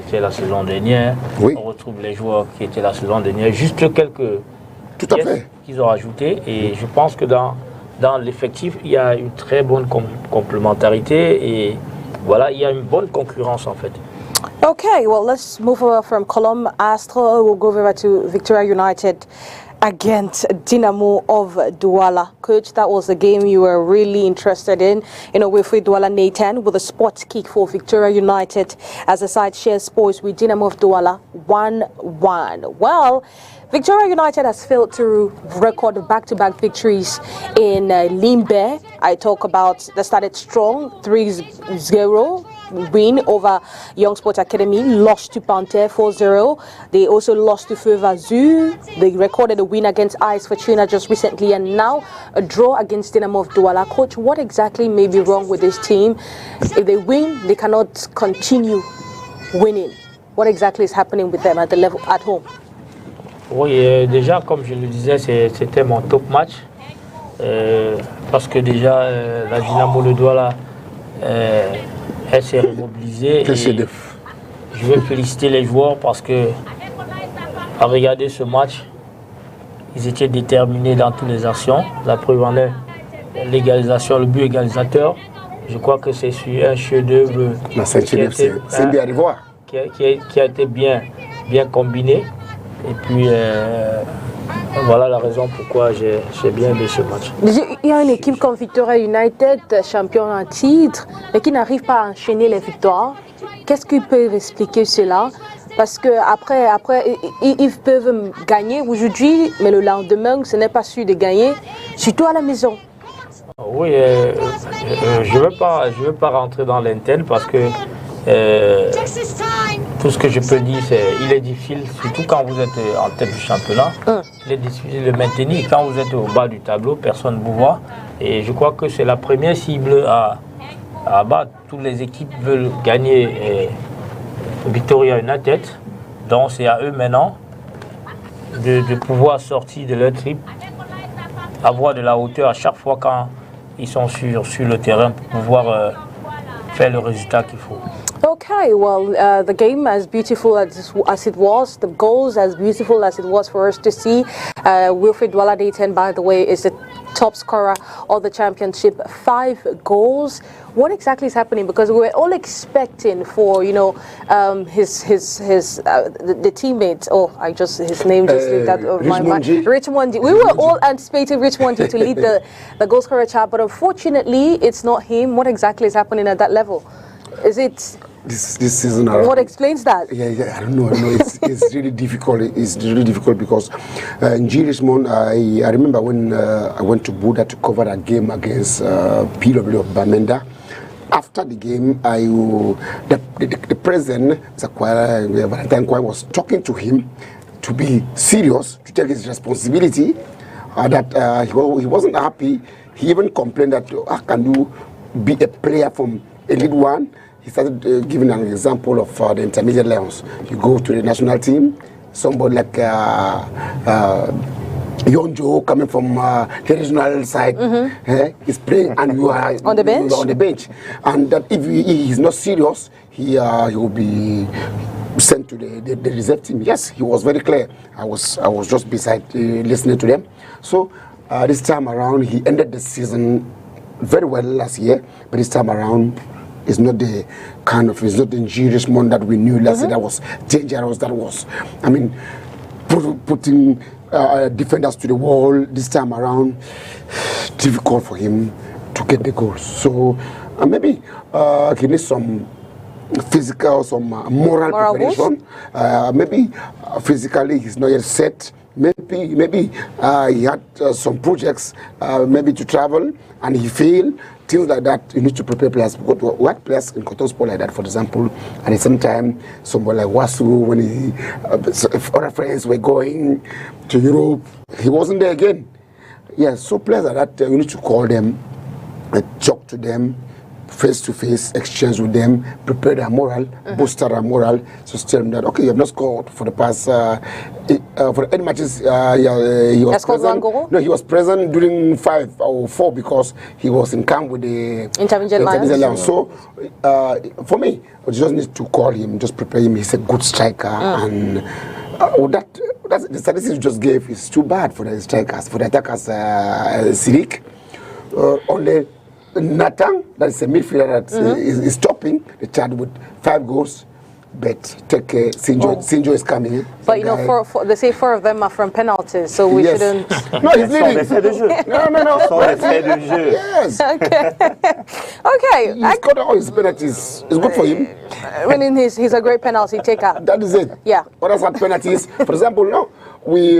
était la saison dernière, on retrouve les joueurs qui étaient la saison dernière, juste quelques pièces qu'ils ont rajoutées, et je pense que dans l'effectif, il y a une très bonne complémentarité, et voilà, il y a une bonne concurrence en fait. Okay, well, let's move over from Colombe Astro. We'll go over to Victoria United against Dynamo of Douala. Coach, that was a game you were really interested in. You know, with Douala Nathan with a sports kick for Victoria United as the side shares spoils with Dynamo of Douala 1-1. Well, Victoria United has failed to record back-to-back victories in Limbe. I talk about they started strong, 3-0. Win over Young Sport Academy, lost to Panther 4-0. They also lost to Feuva Zoo. They recorded a win against Ice Fortuna just recently, and now a draw against Dynamo of Douala. Coach, what exactly may be wrong with this team? If they win, they cannot continue winning. What exactly is happening with them at the level at home? Oui, déjà, comme je le disais, c'était mon top match. Parce que déjà, la Dynamo de Douala, elle s'est remobilisée. Je veux féliciter les joueurs parce que, à regarder ce match, ils étaient déterminés dans toutes les actions. La preuve en est l'égalisation, le but égalisateur. Je crois que c'est sur un chef-d'œuvre qui a été bien combiné. Et puis, voilà la raison pourquoi j'ai bien aimé ce match. Il y a une équipe comme Victoria United, champion en titre, mais qui n'arrive pas à enchaîner les victoires. Qu'est-ce qu'ils peuvent expliquer cela? Parce qu'après, ils peuvent gagner aujourd'hui, mais le lendemain, ce n'est pas sûr de gagner, surtout à la maison. Oui, je veux pas rentrer dans l'interne parce que tout ce que je peux dire, c'est qu'il est difficile, surtout quand vous êtes en tête du championnat, il est difficile de le maintenir. Quand vous êtes au bas du tableau, personne ne vous voit. Et je crois que c'est la première cible à abattre. Toutes les équipes veulent gagner Victoria United. Donc c'est à eux maintenant de pouvoir sortir de leur trip, avoir de la hauteur à chaque fois quand ils sont sur le terrain pour pouvoir faire le résultat qu'il faut. Okay, well, the game as beautiful as it was, the goals as beautiful as it was for us to see. Wilfred Douala Dayton, by the way, is the top scorer of the championship, 5 goals. What exactly is happening? Because we were all expecting for, you know, the teammates. Oh, his name just slipped out of my mind. Richmondi. We were all anticipating Richmondi to lead the goal scorer chart, but unfortunately, it's not him. What exactly is happening at that level? Is it this season around? What explains that? Yeah, I don't know. It's really difficult. It's really difficult because in Richmond, I remember when I went to Buda to cover a game against PW of Bamenda. After the game, the president, Valentine Kwai, was talking to him to be serious, to take his responsibility. That he wasn't happy. He even complained that how can you be a player from Elite One? He started giving an example of the intermediate levels. You go to the national team, somebody like Yonjo coming from the regional side is playing, and you are on the bench. On the bench, and that if he is not serious, he will be sent to the reserve team. Yes, he was very clear. I was just beside listening to them. So this time around, he ended the season very well last year, but this time around, it's not the it's not the Richmond that we knew last year. That was dangerous. That was, I mean, putting defenders to the wall. This time around, difficult for him to get the goals. So maybe he needs some physical, some moral preparation. Maybe physically he's not yet set. Maybe he had some projects, maybe to travel, and he failed. Things like that, you need to prepare players. What players in Cotton Sport like that, for example, at the same time, somebody like Wasu, when if other friends were going to Europe, he wasn't there again. Yeah, so players like that, you need to call them, talk to them, face-to-face exchange with them, prepare their moral, boost their moral, so tell them that, okay, you have not scored for the past, for 8 matches, he was present. No, he was present during 5 or 4 because he was in camp with the Intermediate Lions. So, for me, I just need to call him, just prepare him. He's a good striker, and that's the statistics you just gave is too bad for the strikers, for the attackers, Sirik. Only Nathan, that is a midfielder that is stopping the Chad with 5 goals. But take care, Sinjo is coming in. But you know, they say 4 of them are from penalties, so we shouldn't. No, he's leading. No. Yes. Okay. He scored all his penalties. It's good for him. Winning he's a great penalty taker. That is it. Yeah. Others had penalties. For example, no, we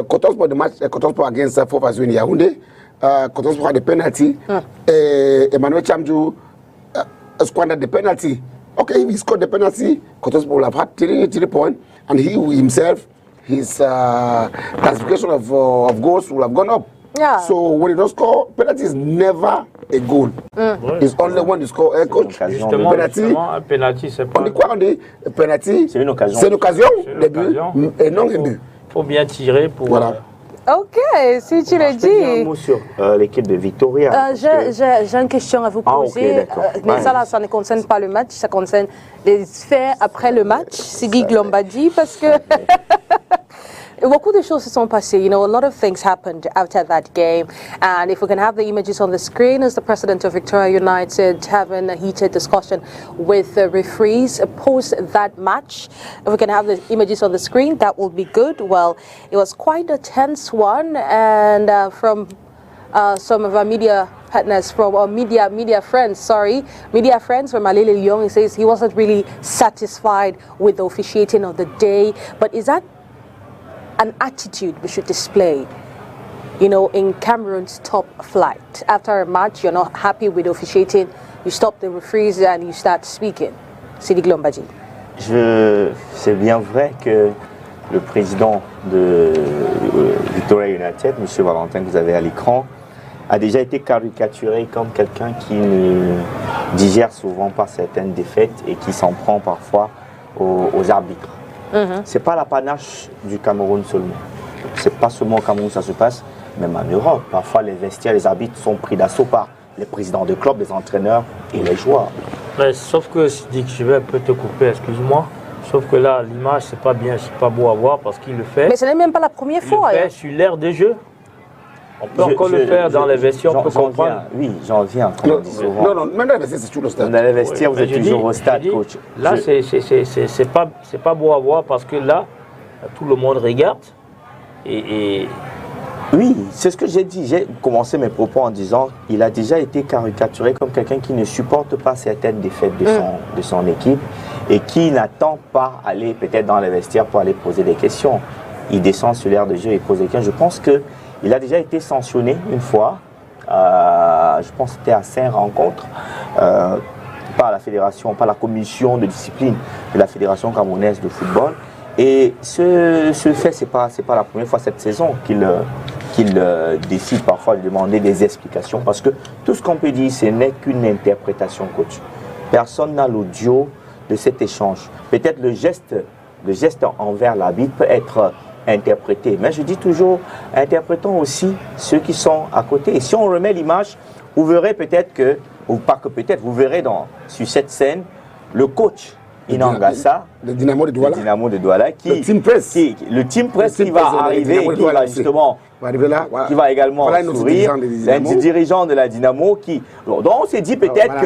Kotospo the match Kotospo against Fofas in Yaoundé. Kotospo had a penalty. Emmanuel Chamju squandered the penalty. Okay, if he scored the penalty, Kotospo will have had 3 points, and he himself, his classification of goals will have gone up. Yeah. So when you don't score, penalty is never a goal. It's only when you score a coach. Justement, un penalty, c'est pas... On dit quoi? On dit penalty, c'est une occasion de but et non un but. Il faut bien tirer pour... Voilà. Ok, si tu le Je peux dire un dis. mot sur l'équipe de Victoria. J'ai une question à vous poser. Mais ça ne concerne pas le match, ça concerne les faits après le match, Sidi Glombadi, parce que beaucoup de choses se sont passées. You know, a lot of things happened after that game. And if we can have the images on the screen, as the president of Victoria United having a heated discussion with the referees post that match. If we can have the images on the screen, that will be good. Well, it was quite a tense one, and from some of our media partners, from our media friends from Malele Lyon, he says he wasn't really satisfied with the officiating of the day. But is that an attitude we should display, you know, in Cameroon's top flight? After a match, you're not happy with officiating, you stop the referees and you start speaking. Sidi Glombadi. C'est bien vrai que le président de Victoria United, M. Valentin, que vous avez à l'écran, a déjà été caricaturé comme quelqu'un qui ne digère souvent pas certaines défaites et qui s'en prend parfois aux arbitres. C'est pas l'apanage du Cameroun seulement. C'est pas seulement au Cameroun que ça se passe, même en Europe. Parfois, les vestiaires, les arbitres sont pris d'assaut par les présidents de clubs, les entraîneurs et les joueurs. Mais sauf que, je vais un peu te couper, excuse-moi. Sauf que là, l'image, c'est pas bien, c'est pas beau à voir parce qu'il le fait. Mais ce n'est même pas la première fois. Il le fait sur l'air des jeux. On peut encore le faire dans les vestiaires, on peut comprendre. Oui, j'en viens. Non, même dans les vestiaires, c'est toujours au stade. Dans les vestiaires, vous êtes toujours au stade, coach. Là, c'est pas beau à voir parce que là, tout le monde regarde. Et... Oui, c'est ce que j'ai dit. J'ai commencé mes propos en disant qu'il a déjà été caricaturé comme quelqu'un qui ne supporte pas certaines défaites de son équipe et qui n'attend pas aller peut-être dans les vestiaires pour aller poser des questions. Il descend sur l'air de jeu et pose des questions. Je pense qu'il a déjà été sanctionné une fois. Je pense que c'était à 5 rencontres par la fédération, par la commission de discipline de la Fédération camerounaise de football. Et ce fait, c'est pas la première fois cette saison qu'il décide parfois de demander des explications, parce que tout ce qu'on peut dire, ce n'est qu'une interprétation, coach. Personne n'a l'audio de cet échange. Peut-être le geste envers l'arbitre peut être interprété, mais je dis toujours, interprétons aussi ceux qui sont à côté. Et si on remet l'image, vous verrez peut-être que, ou pas que peut-être, vous verrez sur cette scène, le coach Inangassa, le Dynamo de Douala, le Team Press qui va arriver, qui va justement, qui va également sourire, un dirigeant de la Dynamo qui, donc on s'est dit peut-être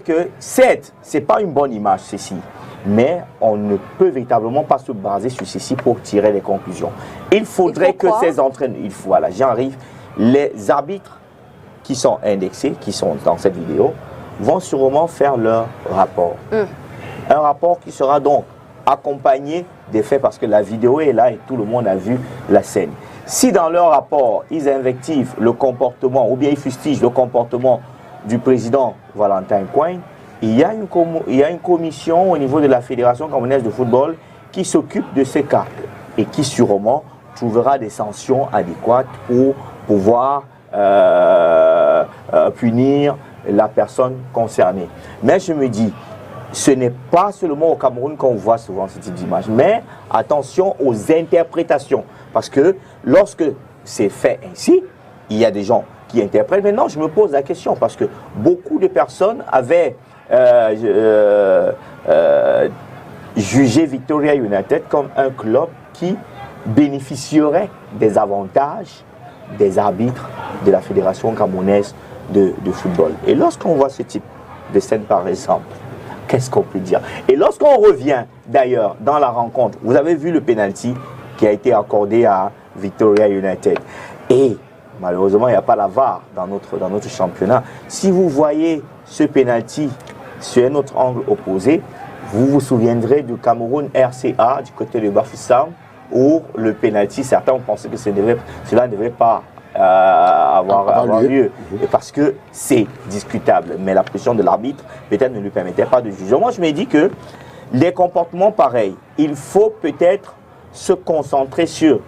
que certes, c'est pas une bonne image ceci, mais on ne peut véritablement pas se baser sur ceci pour tirer des conclusions. Il faudrait que ces entraîneurs, voilà, j'arrive, les arbitres qui sont indexés, qui sont dans cette vidéo, vont sûrement faire leur rapport. Un rapport qui sera donc accompagné des faits, parce que la vidéo est là et tout le monde a vu la scène. Si dans leur rapport, ils invectivent le comportement, ou bien ils fustigent le comportement du président Valentin Coin, il y a une commission au niveau de la Fédération camerounaise de football qui s'occupe de ces cas et qui sûrement trouvera des sanctions adéquates pour pouvoir punir la personne concernée. Mais je me dis, ce n'est pas seulement au Cameroun qu'on voit souvent ce type d'image, mais attention aux interprétations. Parce que lorsque c'est fait ainsi, il y a des gens qui interprètent. Maintenant, je me pose la question parce que beaucoup de personnes avaient jugé Victoria United comme un club qui bénéficierait des avantages des arbitres de la Fédération camerounaise de football. Et lorsqu'on voit ce type de scène, par exemple, qu'est-ce qu'on peut dire? Et lorsqu'on revient d'ailleurs dans la rencontre, vous avez vu le penalty qui a été accordé à Victoria United. Et malheureusement, il n'y a pas la VAR dans notre championnat. Si vous voyez ce penalty sur un autre angle opposé, vous vous souviendrez du Cameroun RCA du côté de Bafoussam, où le penalty, certains ont pensé que cela ne devait pas avoir lieu, et parce que c'est discutable. Mais la pression de l'arbitre peut-être ne lui permettait pas de juger. Moi, je me dis que les comportements pareils, il faut peut-être se concentrer sur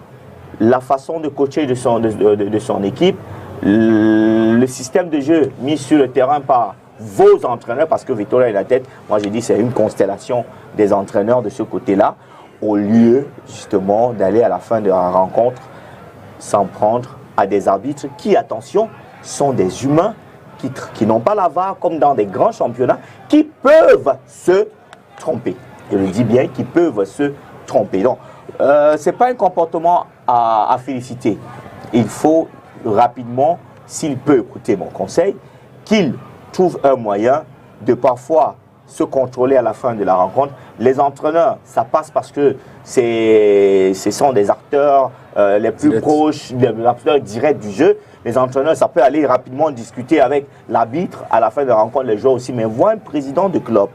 la façon de coacher de son équipe, le système de jeu mis sur le terrain par vos entraîneurs, parce que Victoria United, moi j'ai dit c'est une constellation des entraîneurs de ce côté-là, au lieu justement d'aller à la fin de la rencontre s'en prendre à des arbitres qui, attention, sont des humains qui n'ont pas la VAR comme dans des grands championnats, qui peuvent se tromper. Je le dis bien, qui peuvent se tromper. Donc, ce n'est pas un comportement à féliciter. Il faut rapidement, s'il peut écouter mon conseil, qu'il trouve un moyen de parfois se contrôler à la fin de la rencontre. Les entraîneurs, ça passe parce que ce sont des acteurs les plus proches, des acteurs directs du jeu. Les entraîneurs, ça peut aller rapidement discuter avec l'arbitre à la fin de la rencontre, les joueurs aussi. Mais voir un président de club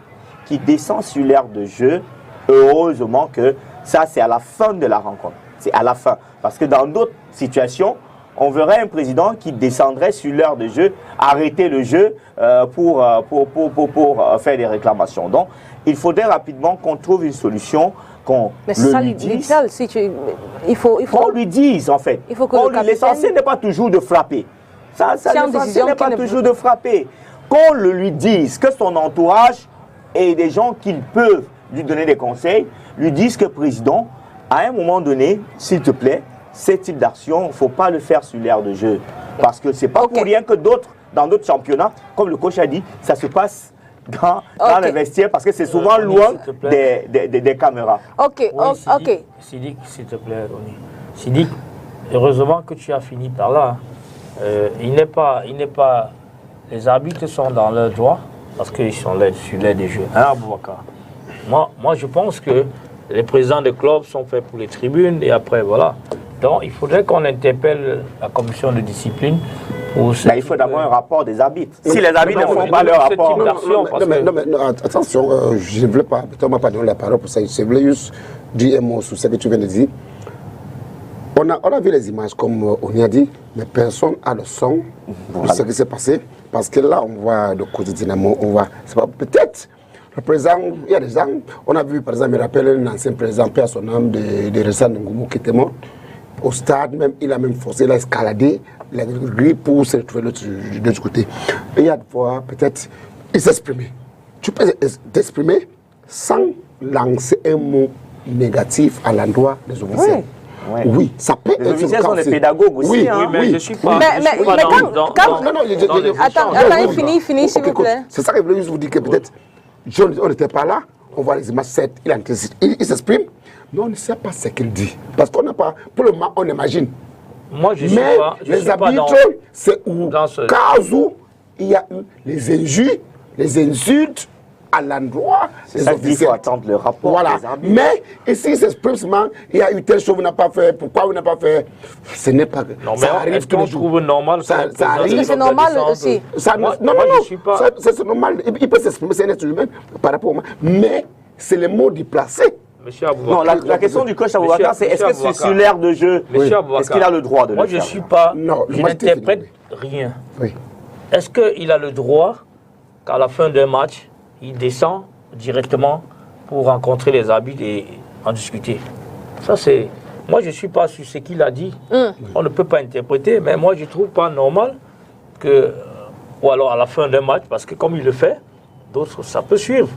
qui descend sur l'aire de jeu, heureusement que ça, c'est à la fin de la rencontre. C'est à la fin. Parce que dans d'autres situations, on verrait un président qui descendrait sur l'heure de jeu, arrêter le jeu pour faire des réclamations. Donc, il faudrait rapidement qu'on trouve une solution, qu'on lui dise. Qu'on lui dise, en fait. L'essentiel n'est pas toujours de frapper. L'essentiel n'est pas toujours de frapper. Qu'on lui dise que son entourage et des gens qui peuvent lui donner des conseils, lui disent que président, à un moment donné, s'il te plaît, ce type d'action, il ne faut pas le faire sur l'aire de jeu. Parce que ce n'est pas pour rien que dans d'autres championnats, comme le coach a dit, ça se passe dans les vestiaires parce que c'est souvent loin des caméras. Sidik, s'il te plaît, Ronnie. Sidik, heureusement que tu as fini par là. Les arbitres sont dans leur droit parce qu'ils sont là sur l'aire des jeux. Hein, Aboubakar? Moi, je pense que les présidents de clubs sont faits pour les tribunes et après, voilà. Donc, il faudrait qu'on interpelle la commission de discipline pour... il faut d'abord un rapport des arbitres. Si les arbitres ne font pas leur rapport... Non, attention, je ne voulais pas... Tu ne m'as pas donné la parole pour ça. Je voulais juste dire un mot sur ce que tu viens de dire. On a vu les images, comme on y a dit, mais personne n'a le son de ce qui s'est passé. Parce que là, on voit le côté dynamo, on voit... Peut-être... Le président, il y a des gens, on a vu par exemple, il me rappelle un ancien président, père son âme, de Ressa Ngoumou qui était mort. Au stade, même, il a même forcé, il a escaladé, il a gris pour se retrouver de l'autre côté. Et il y a des fois, peut-être, il s'exprimer. Tu peux t'exprimer sans lancer un mot négatif à l'endroit des officiels. Oui, ça peut être... Les officiels sont des pédagogues aussi. Oui, mais je ne suis pas... Attends, il finit, s'il vous plaît. C'est ça que je voulais juste vous dire que peut-être... On n'était pas là, on voit les images 7, il s'exprime, mais on ne sait pas ce qu'il dit. Parce qu'on n'a pas, pour le moment, on imagine. Moi, je mais suis pas, les arbitres, c'est où, cas où il y a eu les injures, les insultes à l'endroit des officiels. Il faut attendre le rapport des arbitres. Mais ici, il s'exprime seulement, il y a eu telle chose, vous n'avez pas fait, pourquoi vous n'avez pas fait. Ce n'est pas... Non, mais est-ce qu'on trouve normal ça arrive. Est-ce que c'est normal aussi? Non, c'est normal. Il peut s'exprimer, c'est un être humain par rapport au moi. Mais c'est le mot déplacé. Non, la question du coach Aboubakar, c'est est-ce que c'est sur l'aire de jeu? Est-ce qu'il a le droit de le faire? Moi, je ne suis pas... Je n'interprète rien. Est-ce qu'il a le droit qu'à la fin d'un match, il descend directement pour rencontrer les arbitres et en discuter? Ça, c'est Moi, je ne suis pas sur ce qu'il a dit. On ne peut pas interpréter, mais moi, je ne trouve pas normal que, ou alors à la fin d'un match, parce que comme il le fait, d'autres, ça peut suivre.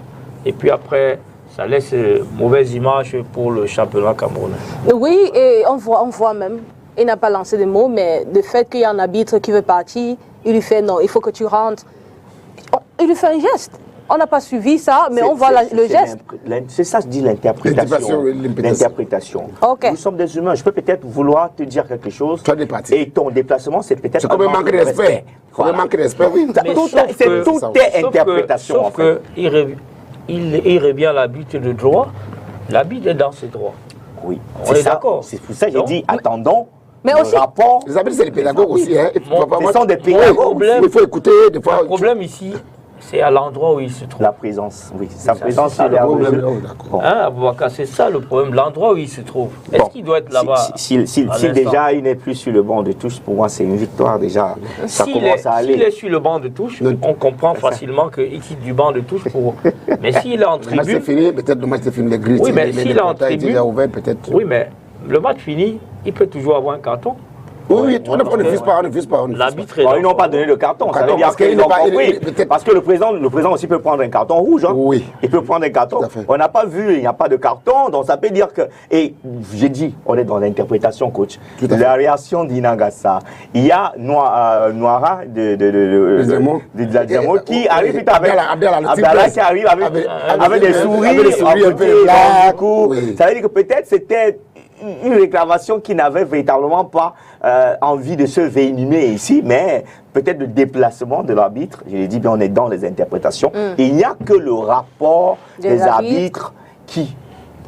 Et puis après, ça laisse mauvaise image pour le championnat camerounais. Oui, et on voit même, il n'a pas lancé de mots, mais le fait qu'il y a un arbitre qui veut partir, il lui fait non, il faut que tu rentres. Il lui fait un geste. On n'a pas suivi ça, mais on voit le geste. C'est ça, je dis l'interprétation. L'interprétation. Okay. Nous sommes des humains. Je peux peut-être vouloir te dire quelque chose. Et ton déplacement, c'est peut-être. C'est comme un manque de respect. Comme un manque de respect, oui. Tout est interprétation. Sauf qu'il revient à l'arbitre de droit. L'arbitre est dans ses droits. Oui, on est d'accord. C'est pour ça que j'ai dit attendons. Mais aussi, rapport. Les arbitres, c'est les pédagogues aussi. Hein. Ce sont des pédagogues. Il faut écouter des fois. Le problème ici, c'est à l'endroit où il se trouve. La présence, oui. Sa présence, c'est c'est Hein, c'est ça le problème, l'endroit où il se trouve. Est-ce qu'il doit être là-bas? Si déjà il n'est plus sur le banc de touche, pour moi c'est une victoire déjà. Ça commence à aller. S'il est sur le banc de touche, on comprend facilement qu'il quitte du banc de touche pour. Mais s'il est en tribune. Le match est fini, peut-être le match est fini, les grilles. Oui, mais s'il est en tribune. Oui, mais le match fini, il peut toujours avoir un carton. Oui, on ne vise pas. L'arbitre ils n'ont pas donné le carton. Ça veut dire qu'ils ont compris. Parce que le président aussi peut prendre un carton rouge. Hein. Oui. Il peut prendre un carton. On n'a pas vu, il n'y a pas de carton. Donc ça peut dire que. Et j'ai dit, on est dans l'interprétation, coach. La réaction d'Inagasa. Il y a Noira de Diamo qui arrive vite avec. Abdallah qui arrive avec des souris. Ça veut dire que peut-être c'était une réclamation qui n'avait véritablement pas envie de se venimer ici, mais peut-être le déplacement de l'arbitre. Je l'ai dit, bien, on est dans les interprétations. Il n'y a que le rapport des arbitres qui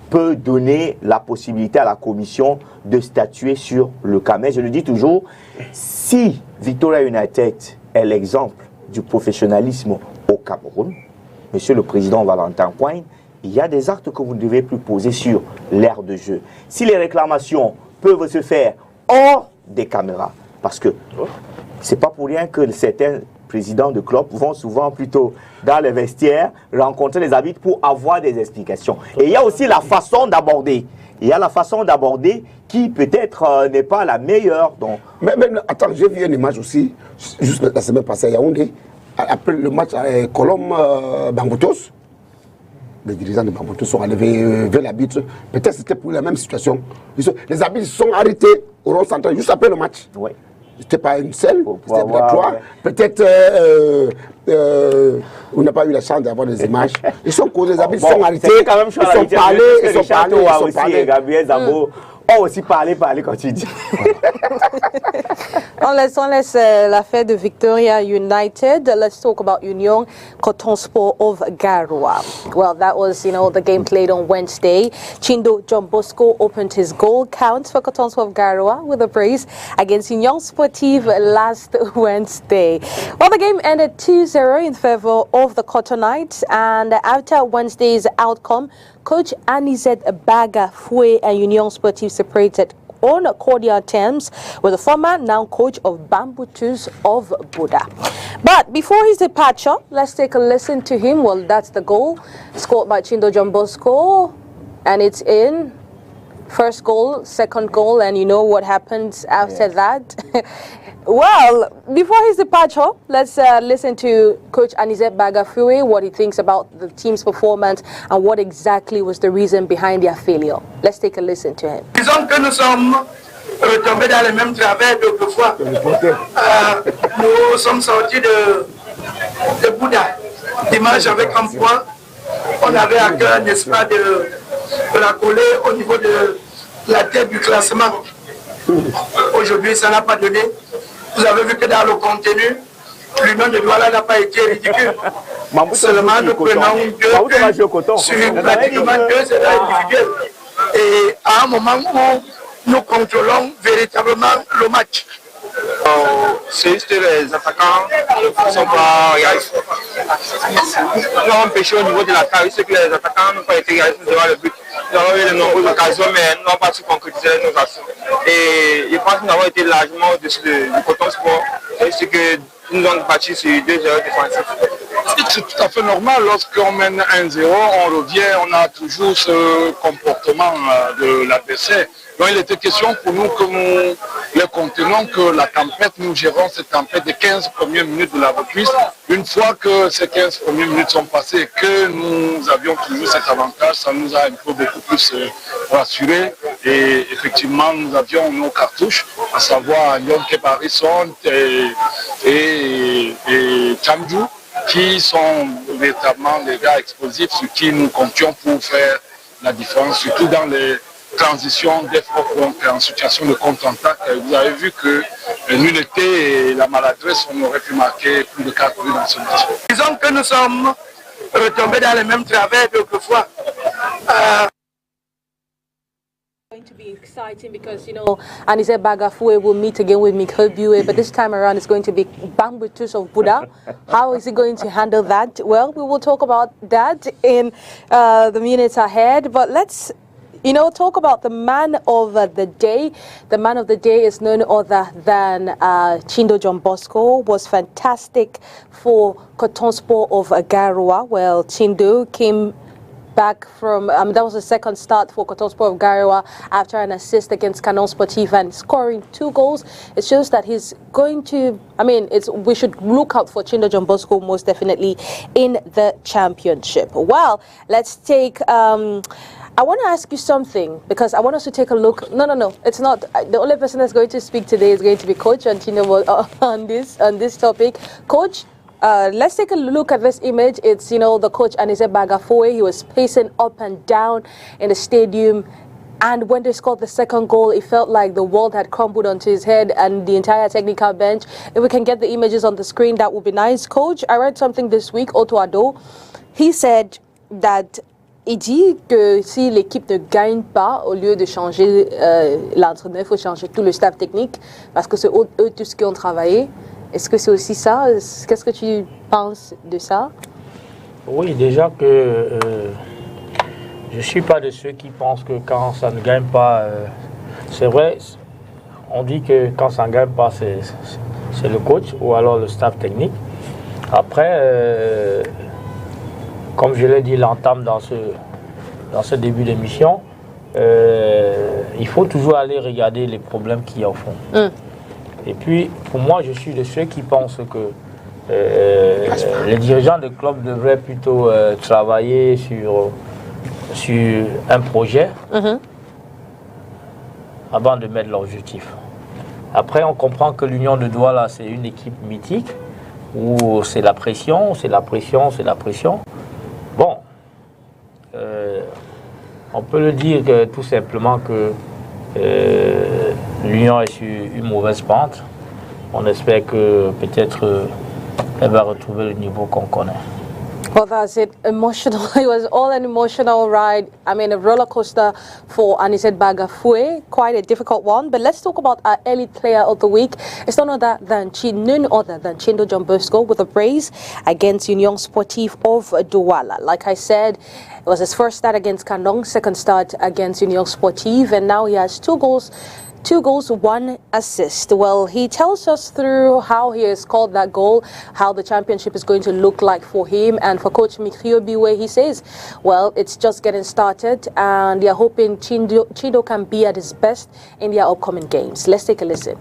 peut donner la possibilité à la commission de statuer sur le cas. Mais je le dis toujours, si Victoria United est l'exemple du professionnalisme au Cameroun, Monsieur le Président Valentin Coine, il y a des actes que vous ne devez plus poser sur l'aire de jeu. Si les réclamations peuvent se faire hors des caméras, parce que c'est pas pour rien que certains présidents de clubs vont souvent plutôt dans les vestiaires rencontrer les arbitres pour avoir des explications. Et il y a aussi la façon d'aborder. Il y a la façon d'aborder qui peut-être n'est pas la meilleure. Donc... Mais attends, j'ai vu une image aussi, juste la semaine passée à Yaoundé, après le match à Colombe-Bangoutos. Les dirigeants de Bambutu sont allés vers l'arbitre. Peut-être c'était pour la même situation. Les arbitres sont arrêtés au rond central juste après le match. Oui. C'était pas une seule, c'était trois. Ouais. Peut-être on n'a pas eu la chance d'avoir des images. Ils sont causés, les arbitres sont arrêtés. Quand même ils sont parlés. Gabriel Zabo ont aussi parlé quand tu dis. On laisse la fête de Victoria United. Let's talk about Union Coton Sport of Garoua. Well, that was, the game played on Wednesday. Chindo John Bosco opened his goal count for Coton Sport of Garoua with a brace against Union Sportive last Wednesday. Well, the game ended 2-0 in favor of the Cotonites, and after Wednesday's outcome, Coach Anizet Baga Foué and Union Sportive separated on cordial terms with the former now coach of Bambutus of Buddha. But before his departure, let's take a listen to him. Well, that's the goal scored by Chindo John Bosco, and it's in. First goal, second goal, and you know what happens after that. Well, before his departure, let's listen to Coach Anizet Bagafui, what he thinks about the team's performance and what exactly was the reason behind their failure. Let's take a listen to him. Disons que nous sommes retombés dans le même travers d'autrefois. Nous sommes sortis de Bouddha dimanche avec un point. On avait à cœur, n'est-ce pas, de la coller au niveau de la tête du classement. Aujourd'hui, ça n'a pas donné. Vous avez vu que dans le contenu, l'union de Douala n'a pas été ridicule. Seulement, nous prenons deux sur pratiquement 2 erreurs individuelles. Et à un moment où nous contrôlons véritablement le match. C'est juste les attaquants ne sont pas réalistes. Nous avons pêché au niveau de l'attaque, c'est que les attaquants n'ont pas été réalistes devant le but. Nous avons eu de nombreuses occasions, mais nous n'avons pas su concrétiser nos actions. Et je pense que nous avons été largement au-dessus du Coton Sport. C'est que nous avons battu sur 2 erreurs défensives. C'est tout à fait normal, lorsqu'on mène 1-0, on revient, on a toujours se comporter comportement de l'adversaire. Donc il était question pour nous que nous les contenons, que la tempête, nous gérons cette tempête des 15 premières minutes de la reprise. Une fois que ces 15 premières minutes sont passées et que nous avions toujours cet avantage, ça nous a un peu beaucoup plus rassurés. Et effectivement, nous avions nos cartouches, à savoir Yonke Parisson et Tchandjou, qui sont véritablement des gars explosifs sur qui nous comptions pour faire la différence, surtout dans les transitions des frappes, donc en situation de contre-attaque. Vous avez vu que l'unité et la maladresse, on aurait pu marquer plus de 4 buts dans ce match. Disons que nous sommes retombés dans les mêmes travers d'autrefois. Going to be exciting because, you know, Anise Bagafue will meet again with Mikobue, but this time around it's going to be Bambutus of Buddha. How is he going to handle that? Well, we will talk about that in the minutes ahead, but let's, you know, talk about the man of the day. The man of the day is none other than Chindo John Bosco. Was fantastic for Cotonsport of Garua. Well, Chindo came back from, that was the second start for Cotonsport of Garua after an assist against Canon Sportif and scoring 2 goals. It shows that he's going to, we should look out for Chindo John Bosco most definitely in the championship. Well, let's take, I want to ask you something because I want us to take a look. No, it's not. The only person that's going to speak today is going to be Coach Antino on this topic. Coach, let's take a look at this image. It's, you know, the coach Anise Bagafue. He was pacing up and down in the stadium. And when they scored the second goal, it felt like the world had crumbled onto his head and the entire technical bench. If we can get the images on the screen, that would be nice. Coach, I read something this week, Otto Addo. He said that il dit que si l'équipe ne gagne pas, au lieu de changer l'entraîneur, il faut changer tout le staff technique parce que c'est eux tous qui ont travaillé. Est-ce que c'est aussi ça? Qu'est-ce que tu penses de ça? Oui, déjà que je ne suis pas de ceux qui pensent que quand ça ne gagne pas, c'est vrai, on dit que quand ça ne gagne pas, c'est le coach ou alors le staff technique. Après, comme je l'ai dit, l'entame dans ce début d'émission, il faut toujours aller regarder les problèmes qu'il y a au fond. Et puis, pour moi, je suis de ceux qui pensent que les dirigeants de club devraient plutôt travailler sur un projet avant de mettre l'objectif. Après, on comprend que l'Union de Douala, c'est une équipe mythique où c'est la pression, c'est la pression, c'est la pression. Bon, on peut le dire que, tout simplement que l'Union est sur une mauvaise pente. On espère que peut-être elle va retrouver le niveau qu'on connaît. Well, that's it. Emotional. It was all an emotional ride. A roller coaster for Anicet Bagafue. Quite a difficult one. But let's talk about our elite player of the week. It's none other than Chindo John Bosco with a brace against Union Sportif of Douala. Like I said, it was his first start against Kandong, second start against Union Sportif, and now he has 2 goals, 1 assist. Well, he tells us through how he has scored that goal, how the championship is going to look like for him. And for Coach Mikrio Biwe, he says, well, it's just getting started and they're hoping Chindo can be at his best in their upcoming games. Let's take a listen.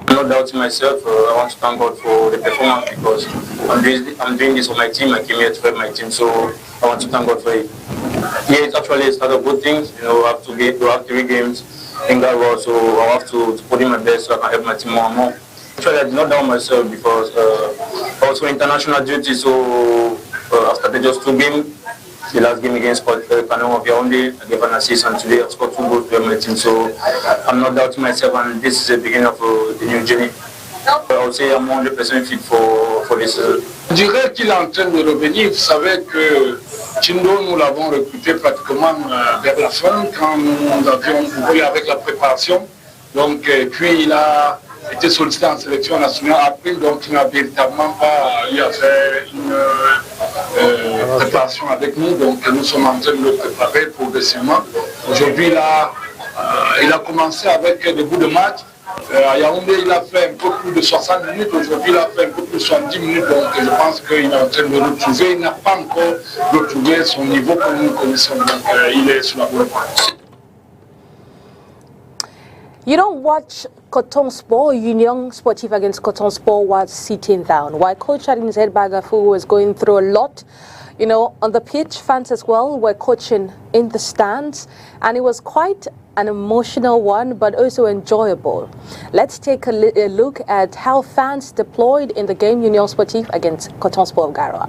I'm not doubting myself. I want to thank God for the performance because I'm doing this for my team. I came here to help my team, so I want to thank God for it. Yeah, it's actually a start of good things. You know, I have 3 games in Garwa, so I have to put in my best so I can help my team more and more. Actually, I did not doubt myself because I was for international duty, so after just 2 games, the last game against Canon of Yaoundé, I gave an assist, and today I scored 2 goals for my team. So I'm not doubting myself, and this is the beginning of the new journey. I would say I'm 100% fit for this season. Je dirais qu'il est en train de revenir. Vous savez que Chindo, nous l'avons recruté pratiquement vers la fin, quand nous avions joué avec la préparation. Donc, puis il a été sollicité en sélection nationale après, donc il n'a véritablement pas eu à faire une préparation avec nous. Donc, nous sommes en train de le préparer progressivement. Aujourd'hui, il a commencé avec des bouts de match. À Yaoundé, il a fait un peu plus de 60 minutes. Aujourd'hui, il a fait un peu plus de 70 minutes. Donc, je pense qu'il est en train de retrouver. Il n'a pas encore retrouvé son niveau que nous connaissons. Donc, il est sur la bonne voie. You don't watch Coton Sport, Union Sportive against Coton Sport was sitting down. While Coach Adin Zedbagafu was going through a lot, you know, on the pitch, fans as well were coaching in the stands, and it was quite an emotional one, but also enjoyable. Let's take a look at how fans deployed in the game Union Sportive against Coton Sport of Garoua.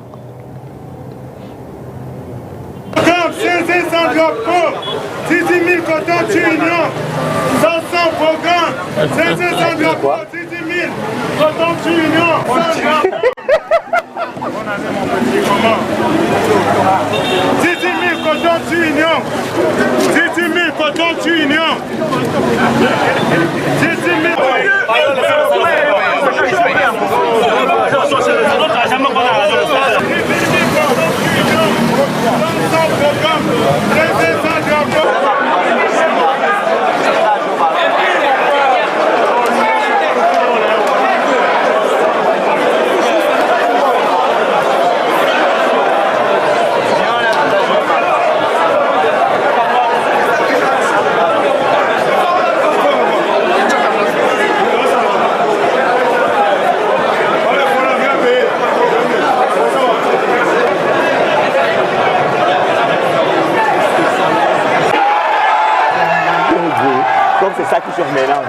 C'est ça qui surmélange.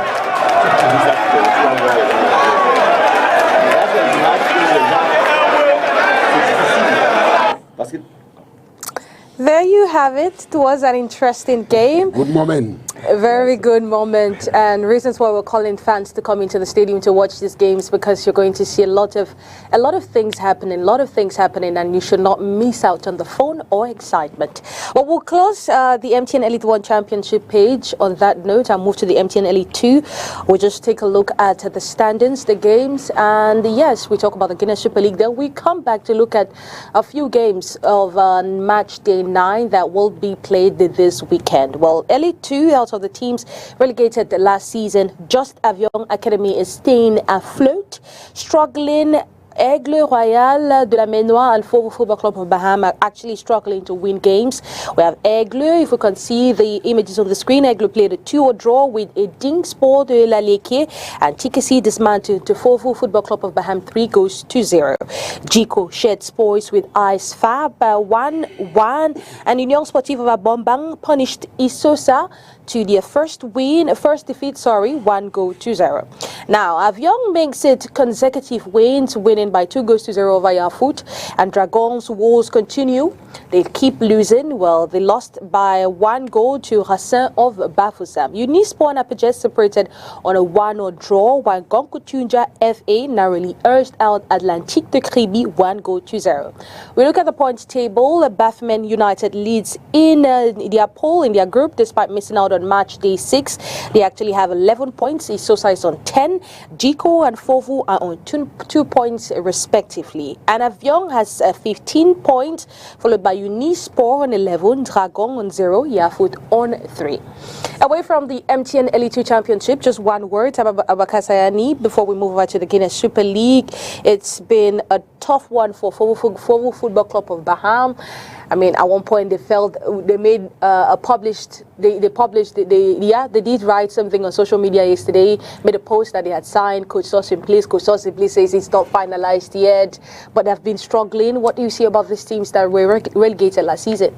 Parce que There you have it. It was an interesting game. Good moment. A very good moment, and reasons why we're calling fans to come into the stadium to watch these games, because you're going to see a lot of things happening, and you should not miss out on the fun or excitement. Well, we'll close the MTN Elite 1 Championship page on that note and move to the MTN Elite 2. We'll just take a look at the standings, the games, and yes, we talk about the Guinness Super League. Then we come back to look at a few games of match day 9 that will be played this weekend. Well, Elite 2, out of the teams relegated last season, Just Avion Academy is staying afloat, struggling. Aigle Royal de la Ménois and Fovo Football Club of Baham are actually struggling to win games. We have Aigle, if we can see the images on the screen, Aigle played a 2-2 draw with Eding Sport de la Leke, and TKC dismantled to Fovo Football Club of Baham 3-0. Jico shared spoils with Ice Fab 1-1, and Union Sportive of Abombang punished Isosa to their first defeat, 1-0. Now, Avion makes it consecutive wins, winning by 2-0 over Yafoot, and Dragons' woes continue. They keep losing. Well, they lost by 1 goal to Racine of Bafoussam. Unisport and Apajet separated on a 1-0 draw, while Gonkutunja FA narrowly urged out Atlantique de Kribi 1-0. We look at the points table. Bafman United leads in their poll, in their group, despite missing out on match day 6. They actually have 11 points. Isosa is on 10. Jico and Fovu are on 2 points respectively. And Avion has 15 points, followed by Unisport on 11, Dragon on 0, Yafoot on 3. Away from the MTN Elite 2 Championship, just one word, Abakasayani, before we move over to the Guinness Super League. It's been a tough one for Fovu Football Club of Baham. I mean, at one point they did write something on social media yesterday, made a post that they had signed Coach Sauce in place. Coach Sauce in place says it's not finalized yet, but they've been struggling. What do you see about these teams that were relegated last season?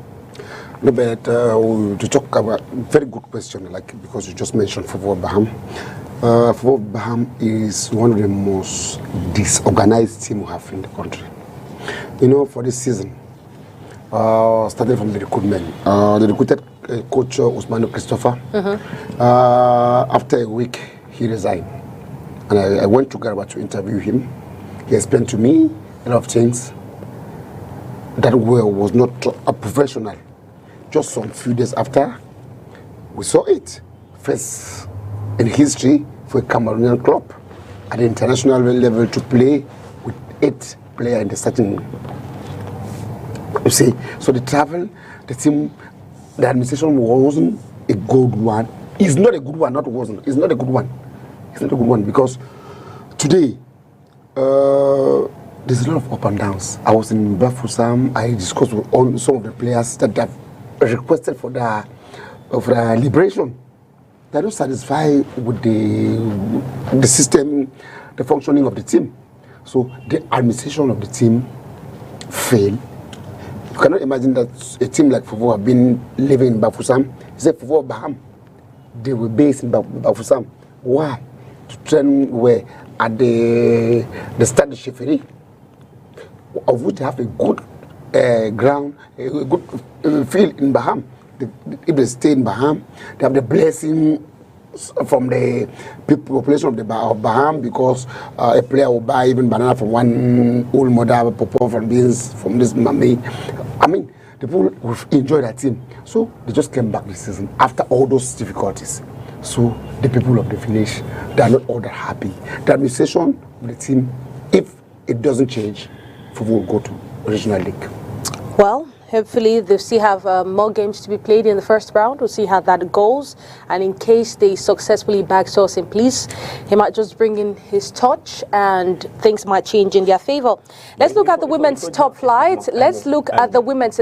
No, but to talk about, very good question, like, because you just mentioned Fovo Baham. Fovo Baham is one of the most disorganized teams we have in the country. You know, for this season, starting from the recruitment, they recruited coach Usmano Christopher. After a week, he resigned. And I went to Garba to interview him. He explained to me a lot of things that was not a professional. Just some few days after, we saw it. First in history for a Cameroonian club at the international level to play with 8 players in the starting. You see, so the travel, the team, the administration wasn't a good one. It's not a good one, not wasn't. It's not a good one. it's not a good one because today there's a lot of up and downs. I was in Bafoussam. I discussed with some of the players that have requested for the liberation. They're not satisfied with the system, the functioning of the team. So the administration of the team failed. You cannot imagine that a team like Fofo have been living in Bafoussam. It's like Fofo Baham. They were based in Bafoussam. Why? To train where? At the Stade de Chefferie, of which they have a good ground, a good field in Baham. If they stay in Baham, they have the blessing from the population of Baham because a player will buy even banana from one old mother, papa from beans, from this mommy. I mean, the people will enjoy that team. So they just came back this season after all those difficulties. So the people of the village, they are not all that happy. The administration of the team, if it doesn't change, Fofo will go to regional league. Well, hopefully they still have more games to be played in the first round. We'll see how that goes. And in case they successfully bag Source in Police, he might just bring in his touch and things might change in their favor. Let's look at the women's top flight. Let's look at the women's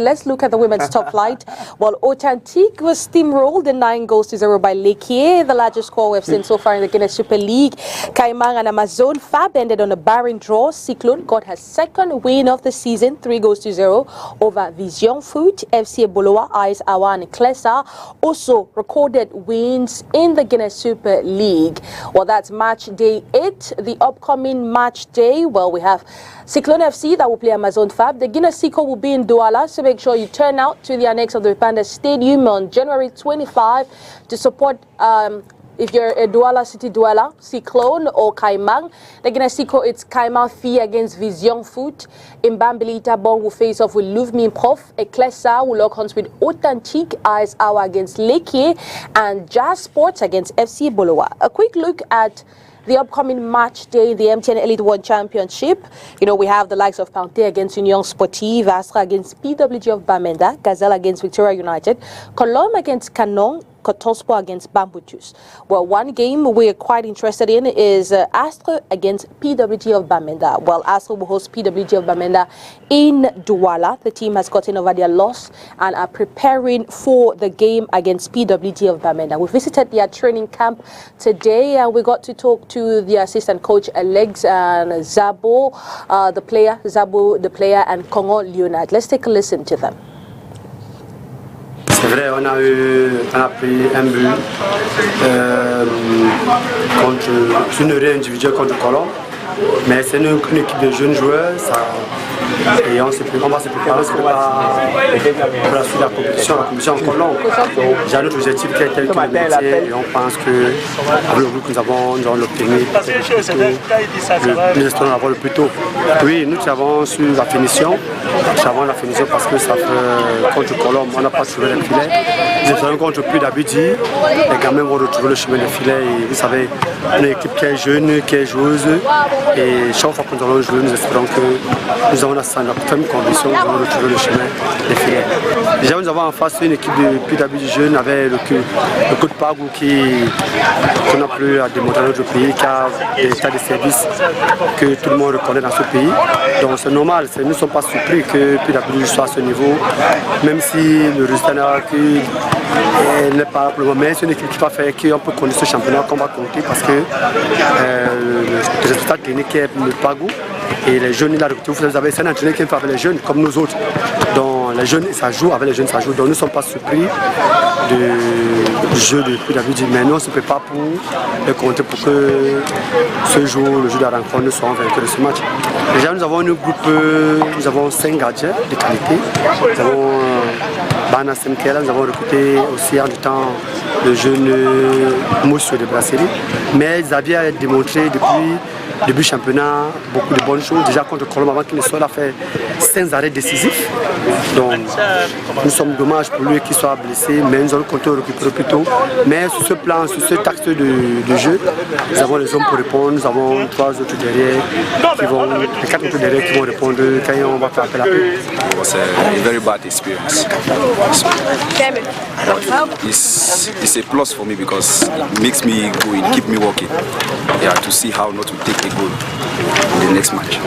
top flight. While Authentique was steamrolled in 9-0 by Lequier, the largest score we've seen so far in the Guinness Super League. Caimang and Amazon Fab ended on a barren draw. Cyclone got her second win of the season, 3-0 over Vision Foot. FC Boloa, Ais Awa and Klesa also recorded wins in the Guinness Super League. Well, that's match day 8. The upcoming match day, well, we have Cyclone FC that will play Amazon Fab. The Guinness Seco will be in Douala, so make sure you turn out to the annex of the Panda Stadium on January 25 to support if you're a Douala City Douala, Cyclone or Caimang. The Guinness Seco, it's Caimang Fee against Vision Foot. Mbambilita Bong will face off with Louvre Prof. Eklesa will lock horns with Authentique. Ais Awa against Lequier. And Jazz Sports against FC Boloa. A quick look at the upcoming match day, the MTN Elite One Championship. You know, we have the likes of Pante against Union Sportive, Astra against PWG of Bamenda, Gazelle against Victoria United, Colombe against Canon, Cotospo against Bambutus. Well, one game we're quite interested in is Astra against PWG of Bamenda. Well, Astra will host PWG of Bamenda in Douala. The team has gotten over their loss and are preparing for the game against PWG of Bamenda. We visited their training camp today and we got to talk to the assistant coach Alex and Zabo, the player, and Kongo Leonard. Let's take a listen to them. C'est vrai, on a pris un but contre une erreur individuelle contre Colombe, mais c'est une équipe de jeunes joueurs et on va se préparer pour la suite de la compétition en Colombe. J'ai un autre objectif qui est tel que le métier et on pense qu'avec le groupe que nous avons, nous allons l'obtenir. Nous espérons l'avoir le plus tôt. Oui, nous avons sur la finition. Nous avons la finition parce que ça fait contre Colombe, on n'a pas trouvé le filet. Nous espérons contre plus d'Abidi, les gamins vont retrouver le chemin de filet. Et vous savez, une équipe qui est jeune, qui est joueuse. Et chaque fois que nous allons jouer, nous espérons que nous avons la ferme condition, nous allons retrouver le chemin des filets. Déjà, nous avons en face une équipe de plus d'Abidi jeune avec le coup de Pagou qu'on n'a plus à démontrer dans notre pays, qui a des états de service que tout le monde reconnaît dans ce pays. Donc c'est normal, nous ne sommes pas surpris que plus d'Abidi soit à ce niveau, même si le résultat n'est pas pour le moment, mais c'est une équipe qui va faire qu'on peut connaître ce championnat qu'on va compter parce que le résultat clinique est le Pagou. Et les jeunes, vous avez un entraîneur qui fait avec les jeunes comme nous autres. Donc les jeunes, ça joue, avec les jeunes, ça joue. Donc nous ne sommes pas surpris du jeu de PWG. Mais nous, on se prépare pour les compter pour que ce jour, le jour de la rencontre, nous soyons vainqueurs de ce match. Déjà, nous avons un groupe, nous avons 5 gardiens de qualité. Nous avons Bana Semkela, nous avons recruté aussi en du temps le jeune Moussou de Brasserie. Mais Xavier a démontré depuis début du championnat, beaucoup de bonnes choses. Déjà contre Colombe, avant qu'il ne soit là, fait 5 arrêts décisifs. Donc, nous sommes dommages pour lui qu'il soit blessé, mais nous allons compter récupérer plus tôt. Mais sur ce plan, sur cet axe de jeu, nous avons les hommes pour répondre. Nous avons 3 autres derrière, les 4 autres derrière qui vont répondre quand on va faire appel à eux. It was a very bad experience. It's a plus for me because it makes me go and keep me working. Yeah, to see how not to take a goal in the next match.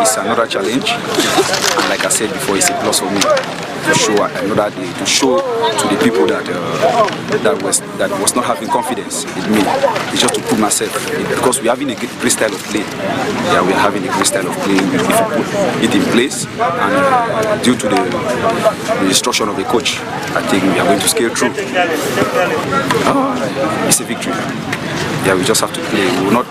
It's another challenge, and like I said before, it's a plus for me to show another day, to show to the people that was not having confidence in me. It's just to prove myself because we're having a great style of play. Yeah, we're having a great style of play. If we put it in place, and due to the instruction of the coach, I think we are going to scale through. It's a victory. Yeah, we just have to play. We will not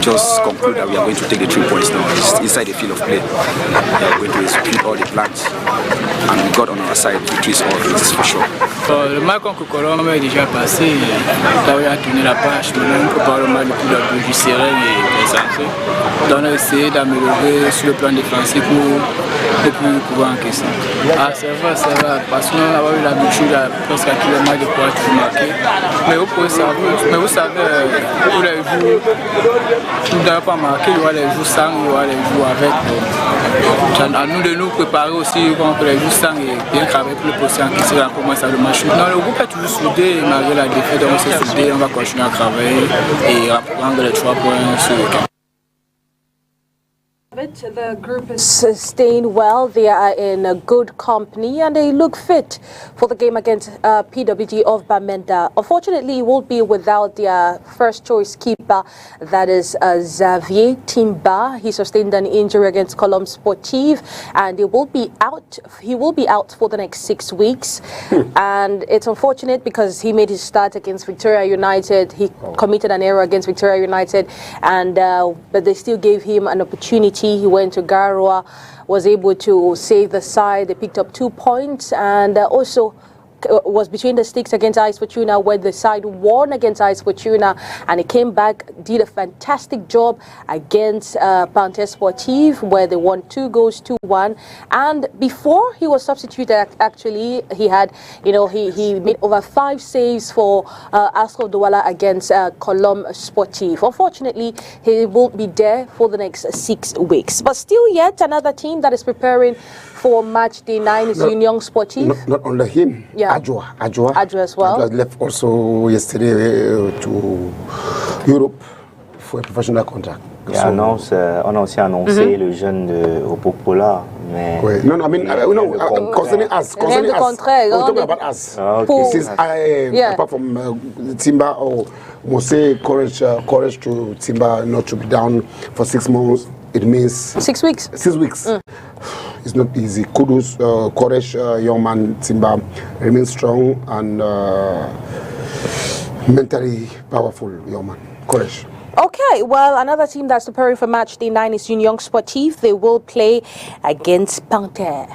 just conclude that we are going to take the 3 points now. It's inside the field of play. We are going to execute all the plans. And we got on our side to twist all things for sure. Le match contre Colombe est déjà passé. Là, on a tourné la page. Maintenant, on prépare le match de plus serein et concentré. Donc, on a essayé d'améliorer sur le plan défensif pour pouvoir encaisser. Ah, c'est vrai, parce qu'on a eu l'habitude presque à tous les matchs de pouvoir tout marquer. Mais vous savez, vous n'avez pas marqué, il y aura les jours sans, il y aura les jours avec. À nous de nous préparer aussi contre les jours sans et bien travailler pour le procès encaisser là, comment ça le match. Non, le groupe est toujours soudé, malgré la défaite, on s'est soudé, on va continuer à travailler et à prendre les 3 points sur le camp. The group is staying well. They are in a good company and they look fit for the game against PWG of Bamenda. Unfortunately, it will be without their first choice keeper, that is Xavier Timba. He sustained an injury against Colombe Sportive and he will be out for the next 6 weeks. And it's unfortunate because he made his start against Victoria United. He committed an error against Victoria United, and but they still gave him an opportunity. He went to Garoua, was able to save the side. They picked up 2 points and also was between the sticks against Ice Fortuna, where the side won against Ice Fortuna, and he came back, did a fantastic job against Panthère Sportive, where they won 2 goals, 2-1. And before he was substituted, actually, he had, he made over 5 saves for Astro Douala against Colombe Sportive. Unfortunately, he won't be there for the next 6 weeks. But still, yet another team that is preparing for match day 9 is Union Sportive. Not only him. Yeah. Adjoa as well. Adjoa left also yesterday to Europe for a professional contract. Et on a aussi annoncé le jeune de Opopola. Mais oui. No, I mean, concerning us. We're talking about us. Okay. Since apart from Timba or Mose courage to Timba not to be down for 6 months, it means 6 weeks. 6 weeks. It's not easy. Kudos, courage, young man Timba remains strong and mentally powerful young man. Courage. Okay, well, another team that's preparing for match day 9 is Union Sportive. They will play against Panthère.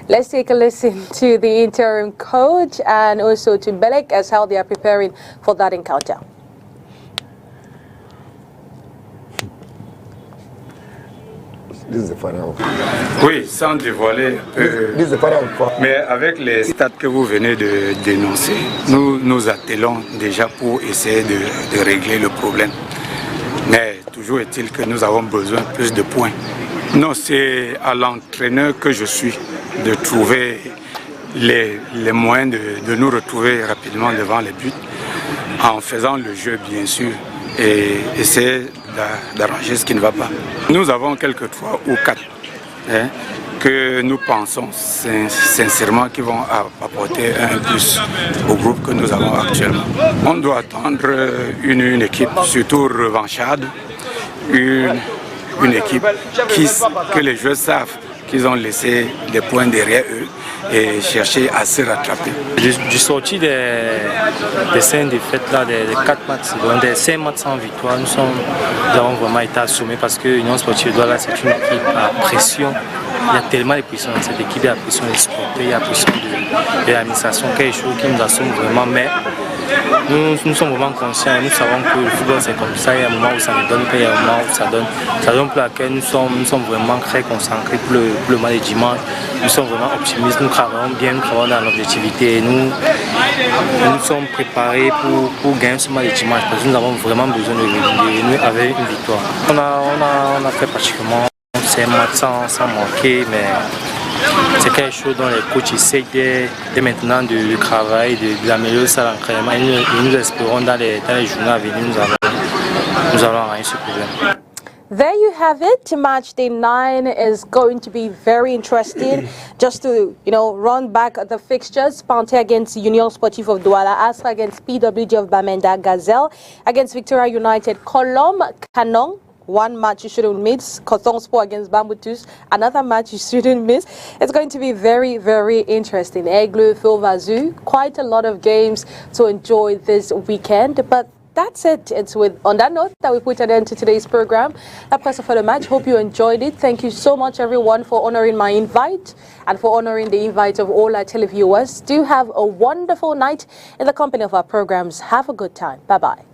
Let's take a listen to the interim coach and also to Belek as how they are preparing for that encounter. Oui, sans dévoiler un peu, mais avec les stats que vous venez de dénoncer, nous nous attelons déjà pour essayer de régler le problème. Mais toujours est-il que nous avons besoin de plus de points. Non, c'est à l'entraîneur que je suis de trouver les moyens de nous retrouver rapidement devant les buts, en faisant le jeu bien sûr, et essayer d'arranger ce qui ne va pas. Nous avons quelques 3 ou 4 que nous pensons sincèrement qu'ils vont apporter un plus au groupe que nous avons actuellement. On doit attendre une équipe surtout revancharde, une équipe que les joueurs savent qu'ils ont laissé des points derrière eux et chercher à se rattraper. Du sorti des 5 défaites, là, des 4 matchs, donc des 5 matchs sans victoire, nous avons vraiment été assommés parce que l'Union Sportive Douala, c'est une équipe à pression Il y a tellement de pression dans cette équipe, il y a la pression des supporters, il y a la pression de l'administration, quelque chose qui nous assomme vraiment. Mais nous sommes vraiment conscients et nous savons que le football c'est comme ça. Il y a un moment où ça ne donne pas, il y a un moment où ça donne. Ça donne pour laquelle nous sommes vraiment très concentrés pour le match de dimanche. Nous sommes vraiment optimistes, nous travaillons bien, nous travaillons dans l'objectivité et nous sommes préparés pour gagner ce match de dimanche parce que nous avons vraiment besoin de venir avec une victoire. On a fait pratiquement ces matchs sans manquer, mais c'est quelque chose dont les coachs essayent dès maintenant de travailler, d'améliorer ça l'entraînement et nous espérons dans les journées à venir, nous allons arranger ce problème. There you have it. Match day 9 is going to be very interesting. Just to, run back the fixtures. Panté against Union Sportif of Douala, Astra against PWG of Bamenda, Gazelle against Victoria United, Colombe, Kanong. One match you shouldn't miss. Coton Sport against Bamboutus. Another match you shouldn't miss. It's going to be very, very interesting. Aigle, Phil Vazu. Quite a lot of games to enjoy this weekend. But that's it. It's on that note that we put an end to today's program. La presse for the match. Hope you enjoyed it. Thank you so much, everyone, for honoring my invite and for honoring the invite of all our televiewers. Do have a wonderful night in the company of our programs. Have a good time. Bye-bye.